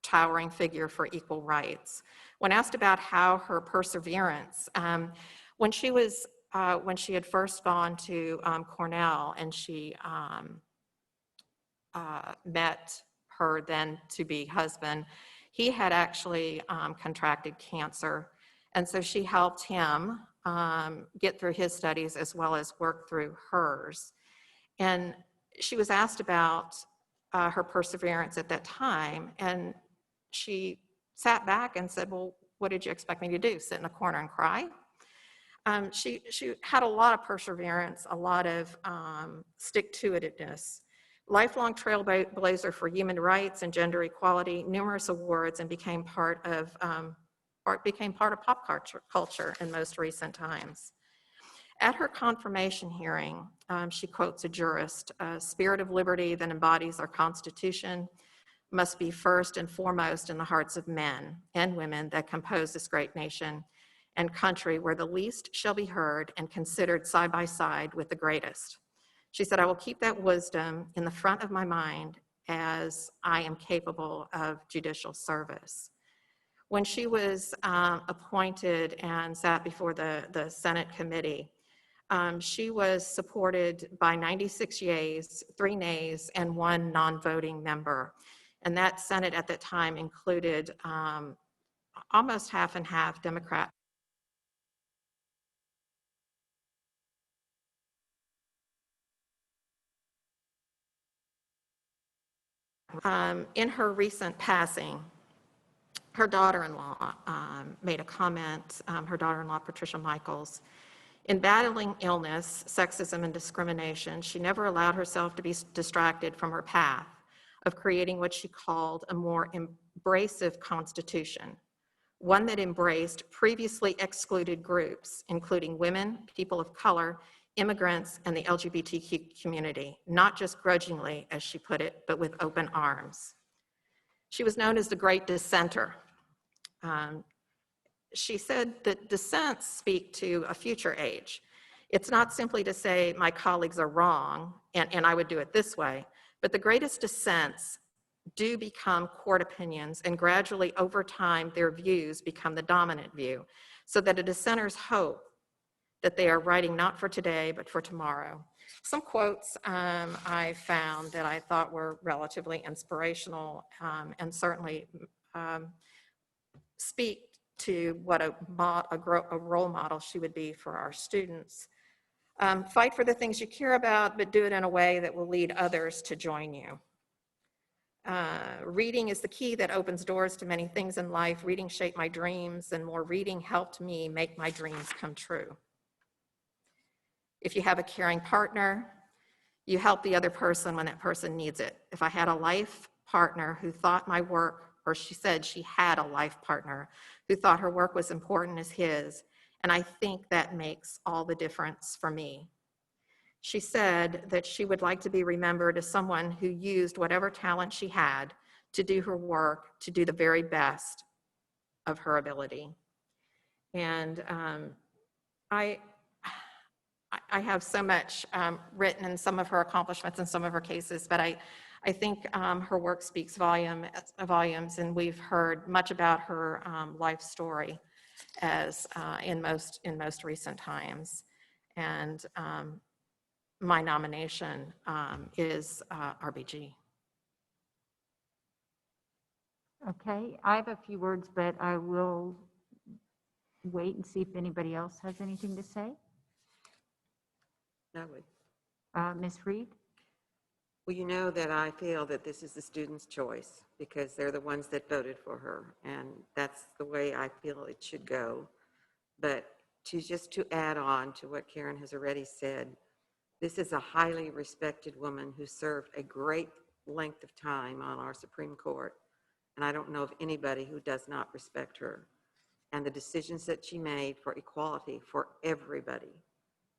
towering figure for equal rights. When asked about how her perseverance, when she had first gone to Cornell and she met her then to be husband, he had actually contracted cancer. And so she helped him get through his studies as well as work through hers. And she was asked about her perseverance at that time, and she sat back and said, well, what did you expect me to do, sit in a corner and cry? She had a lot of perseverance, a lot of stick-to-itiveness, lifelong trailblazer for human rights and gender equality, numerous awards, and became part of pop culture in most recent times. At her confirmation hearing, she quotes a jurist, "A spirit of liberty that embodies our Constitution must be first and foremost in the hearts of men and women that compose this great nation and country where the least shall be heard and considered side by side with the greatest." She said, "I will keep that wisdom in the front of my mind as I am capable of judicial service." When she was appointed and sat before the Senate committee, she was supported by 96 yeas, 3 nays, and 1 non-voting member. And that Senate at that time included almost half and half Democrat. In her recent passing, her daughter-in-law made a comment, her daughter-in-law, Patricia Michaels. In battling illness, sexism, and discrimination, she never allowed herself to be distracted from her path of creating what she called a more embracive constitution, one that embraced previously excluded groups, including women, people of color, immigrants, and the LGBTQ community, not just grudgingly, as she put it, but with open arms. She was known as the Great Dissenter. She said that dissents speak to a future age. It's not simply to say my colleagues are wrong and I would do it this way, but the greatest dissents do become court opinions, and gradually over time their views become the dominant view, so that a dissenter's hope that they are writing not for today but for tomorrow. Some quotes I found that I thought were relatively inspirational and certainly speak to what a role model she would be for our students. Fight for the things you care about, but do it in a way that will lead others to join you. Reading is the key that opens doors to many things in life. Reading shaped my dreams, and more reading helped me make my dreams come true. If you have a caring partner, you help the other person when that person needs it. If I had a life partner who thought my work, or she said she had a life partner who thought her work was important as his, and I think that makes all the difference for me. She said that she would like to be remembered as someone who used whatever talent she had to do her work, to do the very best of her ability. And I have so much written in some of her accomplishments and some of her cases, but I think her work speaks volumes, and we've heard much about her life story as in most recent times. And my nomination is RBG. Okay, I have a few words, but I will wait and see if anybody else has anything to say. No, we- Ms. Reed? Well, you know that I feel that this is the student's choice because they're the ones that voted for her, and that's the way I feel it should go. But to add on to what Karen has already said, this is a highly respected woman who served a great length of time on our Supreme Court, and I don't know of anybody who does not respect her. And the decisions that she made for equality for everybody,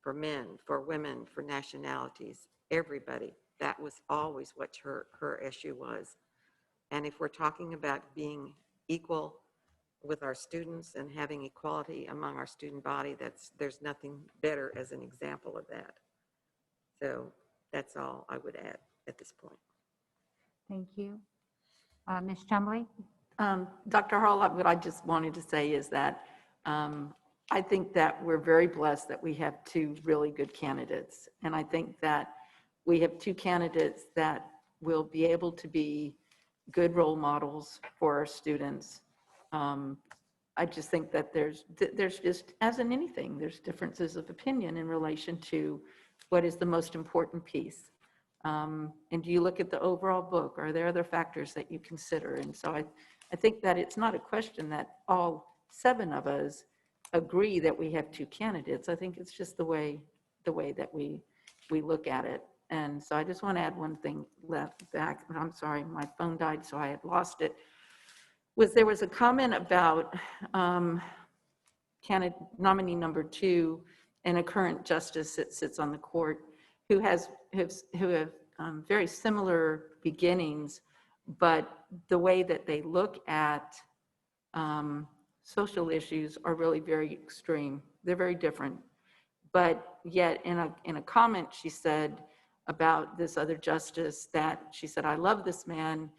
for men, for women, for nationalities, everybody, that was always what her issue was. And if we're talking about being equal with our students and having equality among our student body, there's nothing better as an example of that. So That's all I would add at this point. Thank you. Ms. Chumley? Dr. Hall, what I just wanted to say is that I think that we're very blessed that we have two really good candidates. And I think that we have two candidates that will be able to be good role models for our students. I just think that there's just, as in anything, there's differences of opinion in relation to what is the most important piece. And do you look at the overall book? Are there other factors that you consider? And so I think that it's not a question that all 7 of us agree that we have 2 candidates. I think it's just the way that we look at it. And so I just want to add one thing back. I'm sorry, my phone died, so I had lost it. There was a comment about candidate nominee number 2 and a current justice that sits on the court who have very similar beginnings, but the way that they look at social issues are really very extreme. They're very different. But yet in a comment she said about this other justice that she said, I love this man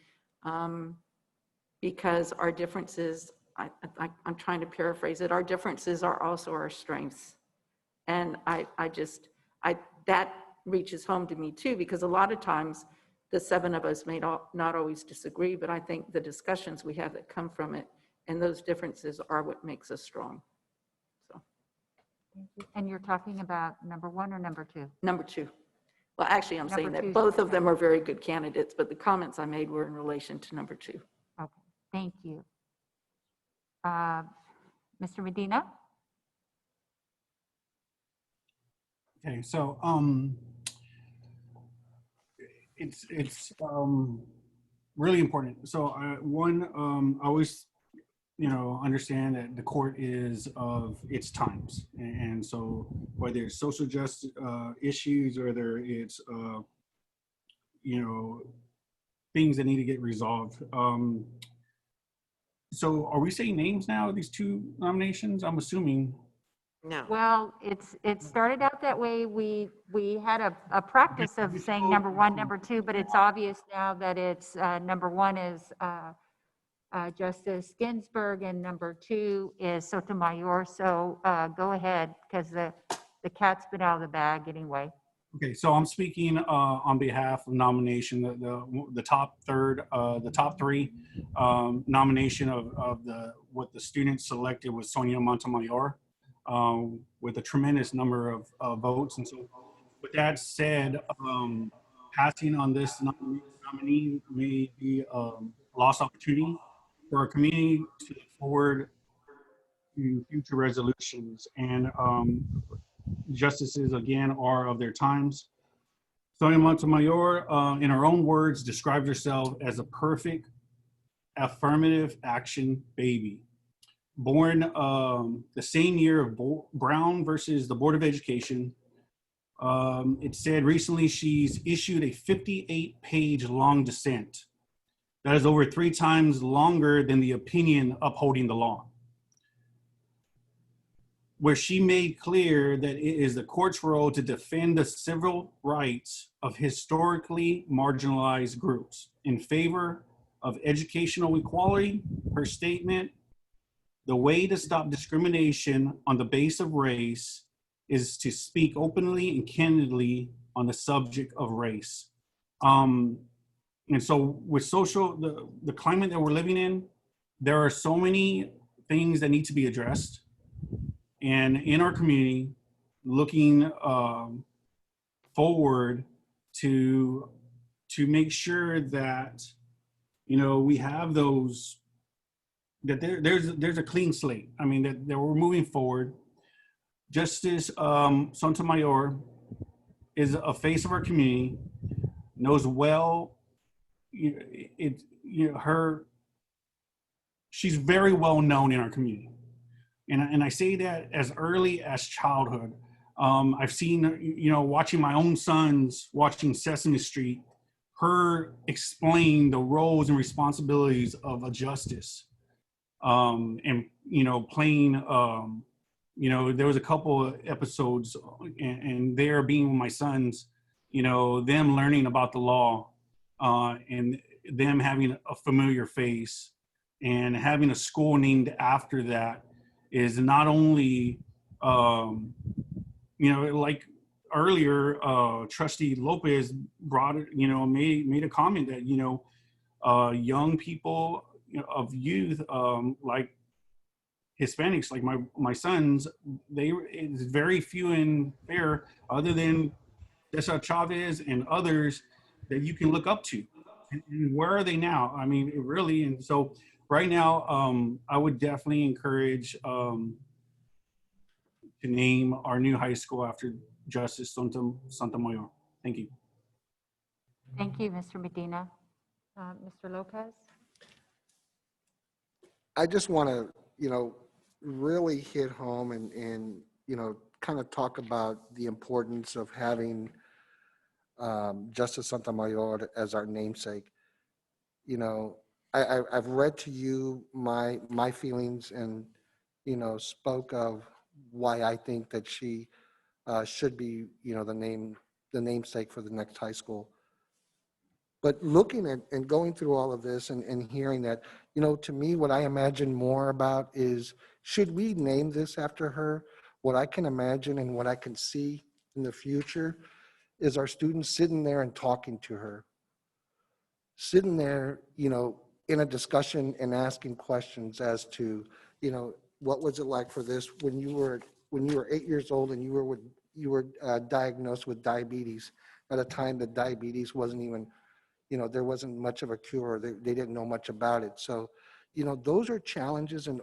because our differences, I'm trying to paraphrase it, our differences are also our strengths. And that reaches home to me too, because a lot of times the 7 of us may not always disagree, but I think the discussions we have that come from it and those differences are what makes us strong. So. And you're talking about number 1 or number 2? Number 2. Well, actually, I'm saying Number two that is both of okay. them are very good candidates, but the comments I made were in relation to number 2. Okay, thank you. Mr. Medina? Okay, so it's really important. So I always understand that the court is of its times, and so whether it's social justice issues or whether it's things that need to get resolved. So are we saying names now of these 2 nominations? I'm assuming. No. Well, it started out that way. We had a practice of saying number 1, number 2, but it's obvious now that it's number 1 is Justice Ginsburg and number 2 is Sotomayor. So go ahead, because the cat's been out of the bag anyway. Okay, so I'm speaking on behalf of nomination, the top 3 nomination of what the students selected was Sonia Montemayor with a tremendous number of votes. And so with that said, passing on this nominee may be a lost opportunity for our community to look forward to future resolutions. And justices, again, are of their times. Sonia Montemayor, in her own words, described herself as a perfect affirmative action baby. Born the same year of Brown versus the Board of Education. It said recently she's issued a 58-page long dissent. That is over 3 times longer than the opinion upholding the law, where she made clear that it is the court's role to defend the civil rights of historically marginalized groups in favor of educational equality. Her statement, the way to stop discrimination on the basis of race is to speak openly and candidly on the subject of race. And so with the climate that we're living in, there are so many things that need to be addressed. And in our community, looking forward to make sure that we have those, that there's a clean slate. I mean that we're moving forward. Justice Sotomayor is a face of our community, knows well. She's very well known in our community. And I say that as early as childhood. I've seen, watching my own sons, watching Sesame Street, her explain the roles and responsibilities of a justice. And, playing, there was a couple of episodes and there being with my sons, you know, them learning about the law and them having a familiar face and having a school named after that is not only, you know, like earlier, Trustee Lopez brought it, you know, made a comment that, you know, young people, you know, of youth, like Hispanics, like my sons, it's very few and fair, other than Cesar Chavez and others that you can look up to. And where are they now? I mean, it really, and so right now, I would definitely encourage to name our new high school after Justice Sotomayor. Thank you. Thank you, Mr. Medina. Mr. Lopez? I just want to, you know, really hit home and you know, kind of talk about the importance of having Justice Sotomayor as our namesake. You know, I've read to you my feelings and, you know, spoke of why I think that she should be, you know, the namesake for the next high school. But looking at and going through all of this and hearing that, you know, to me, what I imagine more about is, should we name this after her? What I can imagine and what I can see in the future is our students sitting there and talking to her, sitting there, you know, in a discussion and asking questions as to, you know, what was it like for this when you were 8 years old and you were diagnosed with diabetes at a time that diabetes wasn't even, you know, there wasn't much of a cure. They didn't know much about it. So, you know, those are challenges and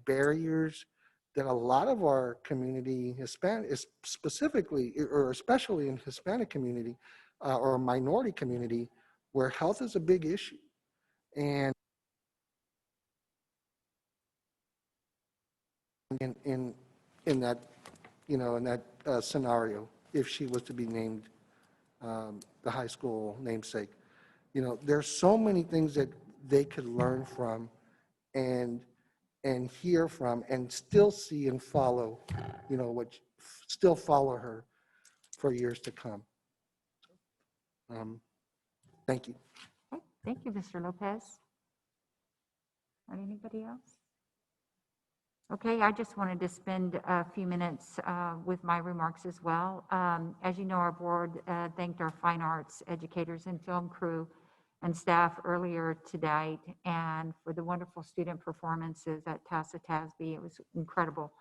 barriers that a lot of our community, Hispanic, specifically or especially in Hispanic community or minority community, where health is a big issue. And in that, you know, in that scenario, if she was to be named the high school namesake, you know, there's so many things that they could learn from and hear from and still see and follow, you know, still follow her for years to come. Thank you. Okay, thank you, Mr. Lopez. Anybody else? Okay, I just wanted to spend a few minutes with my remarks as well. As you know, our board thanked our fine arts educators and film crew and staff earlier today, and for the wonderful student performances at Tassa Tasby. It was incredible.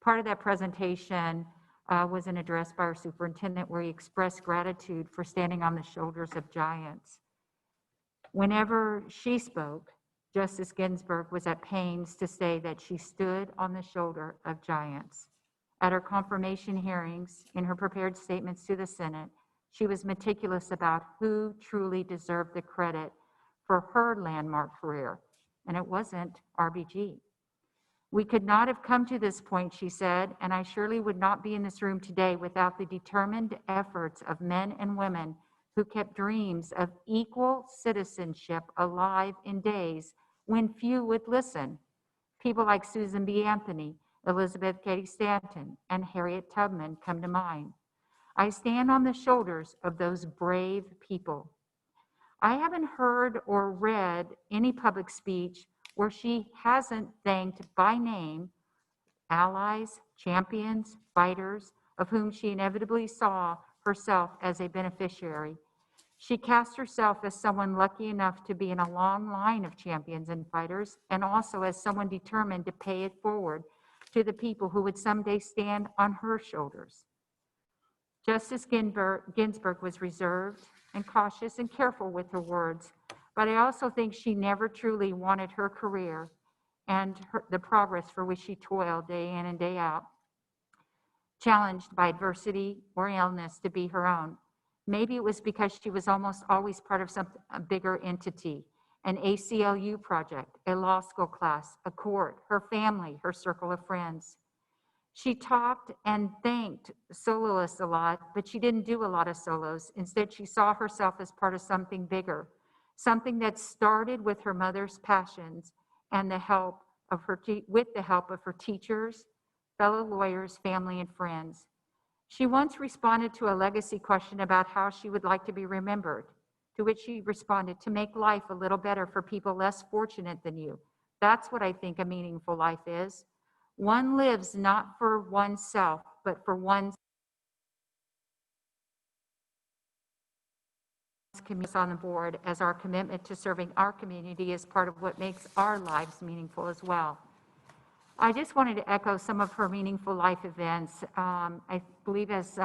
Part of that presentation was an address by our superintendent where he expressed gratitude for standing on the shoulders of giants. Whenever she spoke, Justice Ginsburg was at pains to say that she stood on the shoulder of giants. At her confirmation hearings, in her prepared statements to the Senate, she was meticulous about who truly deserved the credit for her landmark career, and it wasn't RBG. We could not have come to this point, she said, and I surely would not be in this room today without the determined efforts of men and women who kept dreams of equal citizenship alive in days when few would listen. People like Susan B. Anthony, Elizabeth Cady Stanton, and Harriet Tubman come to mind. I stand on the shoulders of those brave people. I haven't heard or read any public speech where she hasn't thanked by name allies, champions, fighters, of whom she inevitably saw herself as a beneficiary. She cast herself as someone lucky enough to be in a long line of champions and fighters, and also as someone determined to pay it forward to the people who would someday stand on her shoulders. Justice Ginsburg was reserved and cautious and careful with her words, but I also think she never truly wanted her career and the progress for which she toiled day in and day out, challenged by adversity or illness, to be her own. Maybe it was because she was almost always part of a bigger entity, an ACLU project, a law school class, a court, her family, her circle of friends. She talked and thanked soloists a lot, but she didn't do a lot of solos. Instead, she saw herself as part of something bigger, something that started with her mother's passions and with the help of her teachers, fellow lawyers, family, and friends. She once responded to a legacy question about how she would like to be remembered, to which she responded, to make life a little better for people less fortunate than you. That's what I think a meaningful life is. One lives not for oneself, but for one's community on the board, as our commitment to serving our community is part of what makes our lives meaningful as well. I just wanted to echo some of her meaningful life events. I believe, as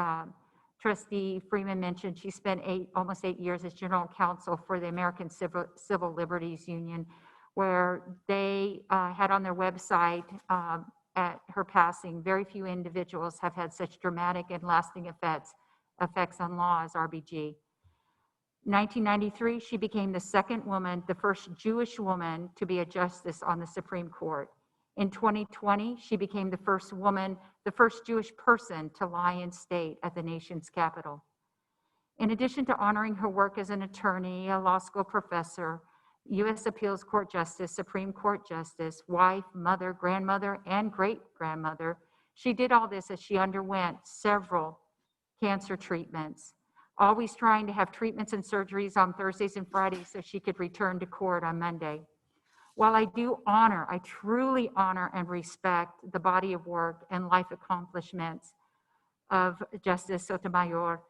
Trustee Freeman mentioned, she spent almost 8 years as general counsel for the American Civil Liberties Union, where they had on their website at her passing, very few individuals have had such dramatic and lasting effects on law as RBG. 1993, she became the second woman, the first Jewish woman to be a justice on the Supreme Court. In 2020, she became the first woman, the first Jewish person to lie in state at the nation's capital. In addition to honoring her work as an attorney, a law school professor, U.S. Appeals Court Justice, Supreme Court Justice, wife, mother, grandmother, and great-grandmother, she did all this as she underwent several cancer treatments, always trying to have treatments and surgeries on Thursdays and Fridays so she could return to court on Monday. While I do honor, I truly honor and respect the body of work and life accomplishments of Justice Sotomayor,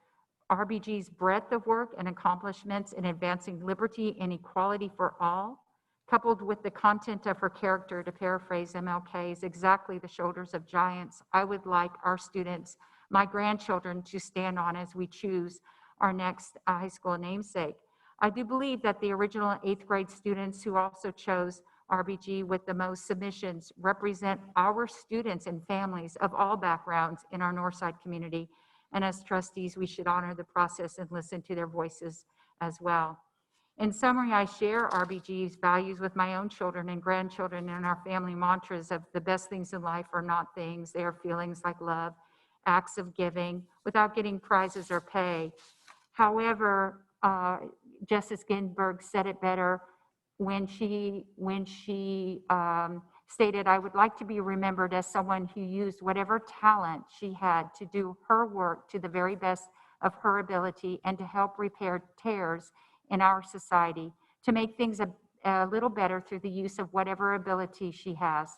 RBG's breadth of work and accomplishments in advancing liberty and equality for all, coupled with the content of her character, to paraphrase MLK, is exactly the shoulders of giants I would like our students, my grandchildren, to stand on as we choose our next high school namesake. I do believe that the original 8th grade students who also chose RBG with the most submissions represent our students and families of all backgrounds in our Northside community. And as trustees, we should honor the process and listen to their voices as well. In summary, I share RBG's values with my own children and grandchildren, and our family mantras of the best things in life are not things, they are feelings like love, acts of giving without getting prizes or pay. However, Justice Ginsburg said it better when she stated, I would like to be remembered as someone who used whatever talent she had to do her work to the very best of her ability and to help repair tears in our society, to make things a little better through the use of whatever ability she has.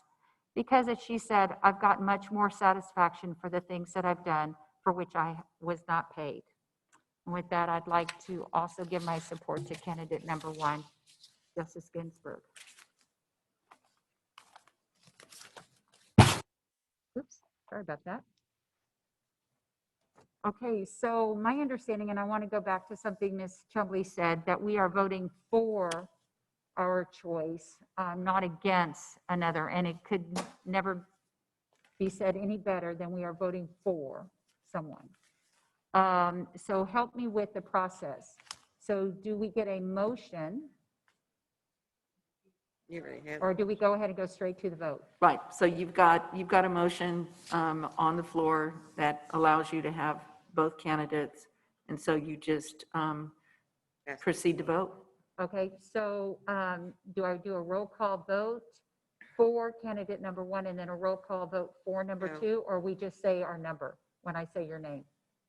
Because, as she said, I've got much more satisfaction for the things that I've done for which I was not paid. And with that, I'd like to also give my support to candidate number 1, Justice Ginsburg. Oops, sorry about that. Okay, so my understanding, and I want to go back to something Ms. Chumley said, that we are voting for our choice, not against another, and it could never be said any better than we are voting for someone. So help me with the process. So do we get a motion, You already have. or do we go ahead and go straight to the vote? Right, so you've got a motion on the floor that allows you to have both candidates, and so you just Yes. proceed to vote. Okay, so do I do a roll call vote for candidate number 1 and then a roll call vote for number No. 2, or we just say our number when I say your name?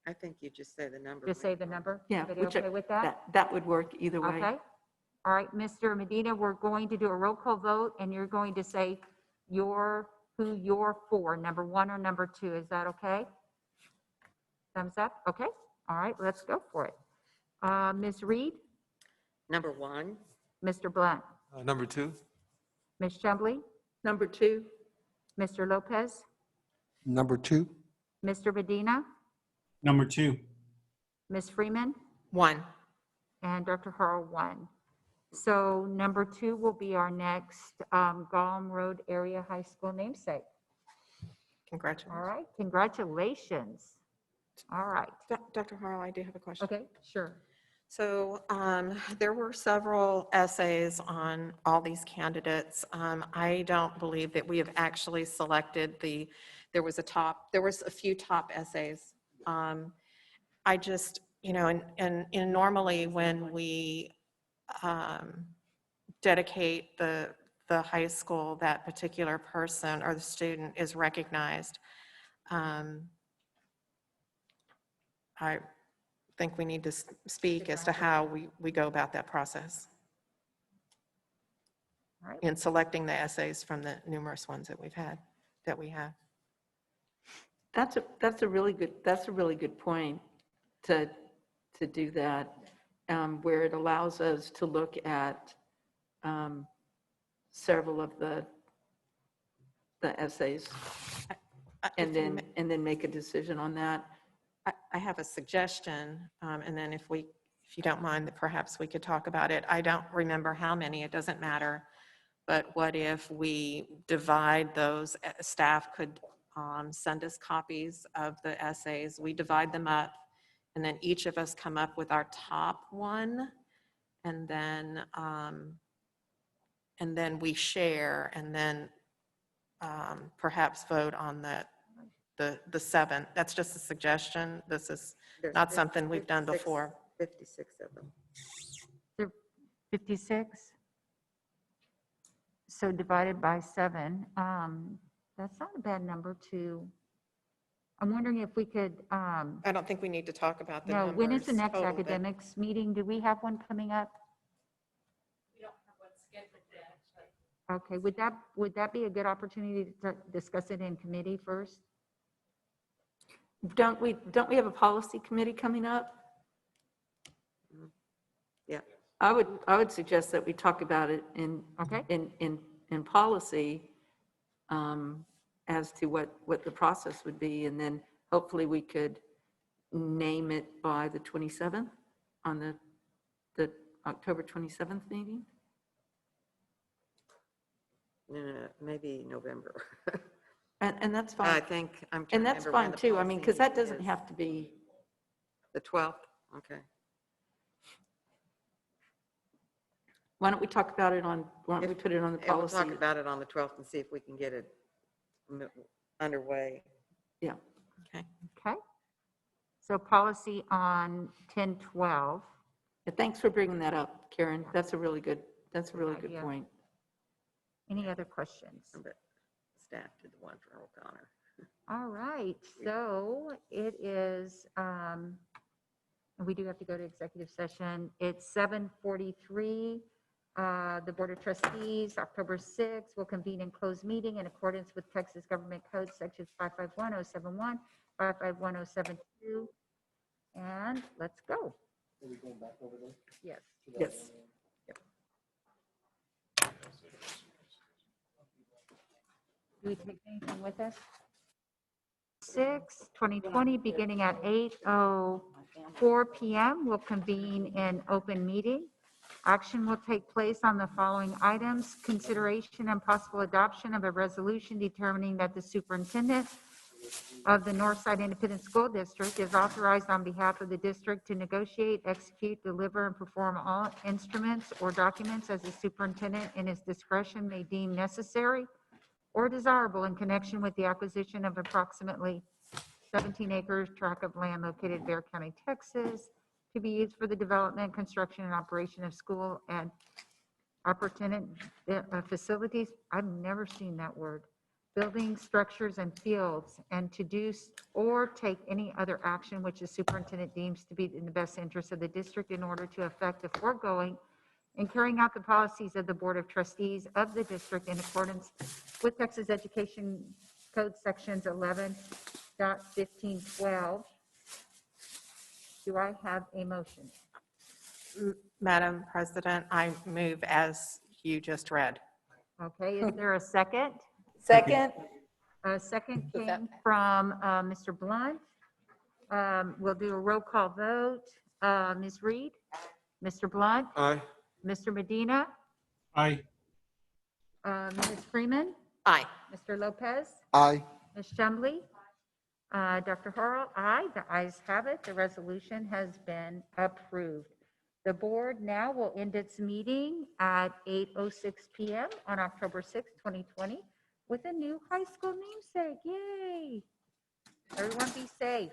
I think you just say the number. Just say the number? Yeah, Everybody which okay with that? that would work either way. Okay. All right, Mr. Medina, we're going to do a roll call vote, and you're going to say who you're for, number 1 or number 2. Is that okay? Thumbs up? Okay. All right, let's go for it. Ms. Reed, Number 1. Mr. Blunt, Number 2. Ms. Chumley, Number 2, Mr. Lopez, Number 2, Mr. Medina, Number 2. Ms. Freeman, 1. and Dr. Harrell, 1. So number 2 will be our next Golem Road Area High School namesake. Congratulations. All right, congratulations. All right, Dr. Harrell, I do have a question. okay, sure. So there were several essays on all these candidates. I don't believe that we have actually selected there was a few top essays. I just, and normally when we dedicate the high school, that particular person or the student is recognized. I think we need to speak as to how we go about that process All right. in selecting the essays from the numerous ones that we have. That's a really good point to do that, where it allows us to look at several of the essays and then make a decision on that. I have a suggestion, and then if you don't mind, that perhaps we could talk about it. I don't remember how many, it doesn't matter. But what if we divide those, staff could send us copies of the essays, we divide them up, and then each of us come up with our top one, and then we share, and then perhaps vote on the 7. That's just a suggestion. This is There's not something we've done 56 before. 56 of them. There 56. So divided by 7, that's not a bad number to, I'm wondering if we could, I don't think we need to talk about the no, numbers. when is the next total, but- academics meeting? Do we have one coming up? We don't have one scheduled yet, but Okay, would that be a good opportunity to discuss it in committee first? Don't we have a policy committee coming up? Yeah. I would suggest that we talk about it Okay. in policy, as to what the process would be, and then hopefully we could name it by the 27th, on the October 27th meeting. Maybe November. And that's I fine. think, I'm trying And to that's remember when fine the too. I mean, policy because that meeting doesn't is. have to be, The 12th, okay. why don't we talk about it on, why don't we put it on the And we'll policy? talk about it on the 12th and see if we can get it underway. Yeah. Okay. Okay. So policy on 1012. Yeah, thanks for bringing that up, Karen. That's a really good idea. point. Any other questions? But staff did the one for O'Connor. All right, so it is, and we do have to go to executive session. It's 7:43. The Board of Trustees, October 6th, will convene in closed meeting in accordance with Texas Government Code Sections 551071, 551072. And let's go. Are we going back over there? Yes. Yes. Do we take anything with us? 6/2020, beginning at 8:04 p.m. We'll convene in open meeting. Action will take place on the following items: consideration and possible adoption of a resolution determining that the superintendent of the Northside Independent School District is authorized on behalf of the district to negotiate, execute, deliver, and perform all instruments or documents as the superintendent in his discretion may deem necessary or desirable in connection with the acquisition of approximately 17 acres tract of land located in Bexar County, Texas, to be used for the development, construction, and operation of school and appurtenant facilities. I've never seen that word. Buildings, structures, and fields, and to do or take any other action which the superintendent deems to be in the best interest of the district in order to effect the foregoing and carrying out the policies of the Board of Trustees of the district in accordance with Texas Education Code Sections 11.1512. Do I have a motion? Madam President, I move as you just read. Okay, is there a second? Second? A second came from Mr. Blunt. We'll do a roll call vote. Ms. Reed? Mr. Blunt? Aye. Mr. Medina? Aye. Ms. Freeman? Aye. Mr. Lopez? Aye. Ms. Shumbley? Dr. Harrell? Aye. The ayes have it. The resolution has been approved. The board now will end its meeting at 8:06 p.m. on October 6, 2020, with a new high school namesake. Yay! Everyone be safe.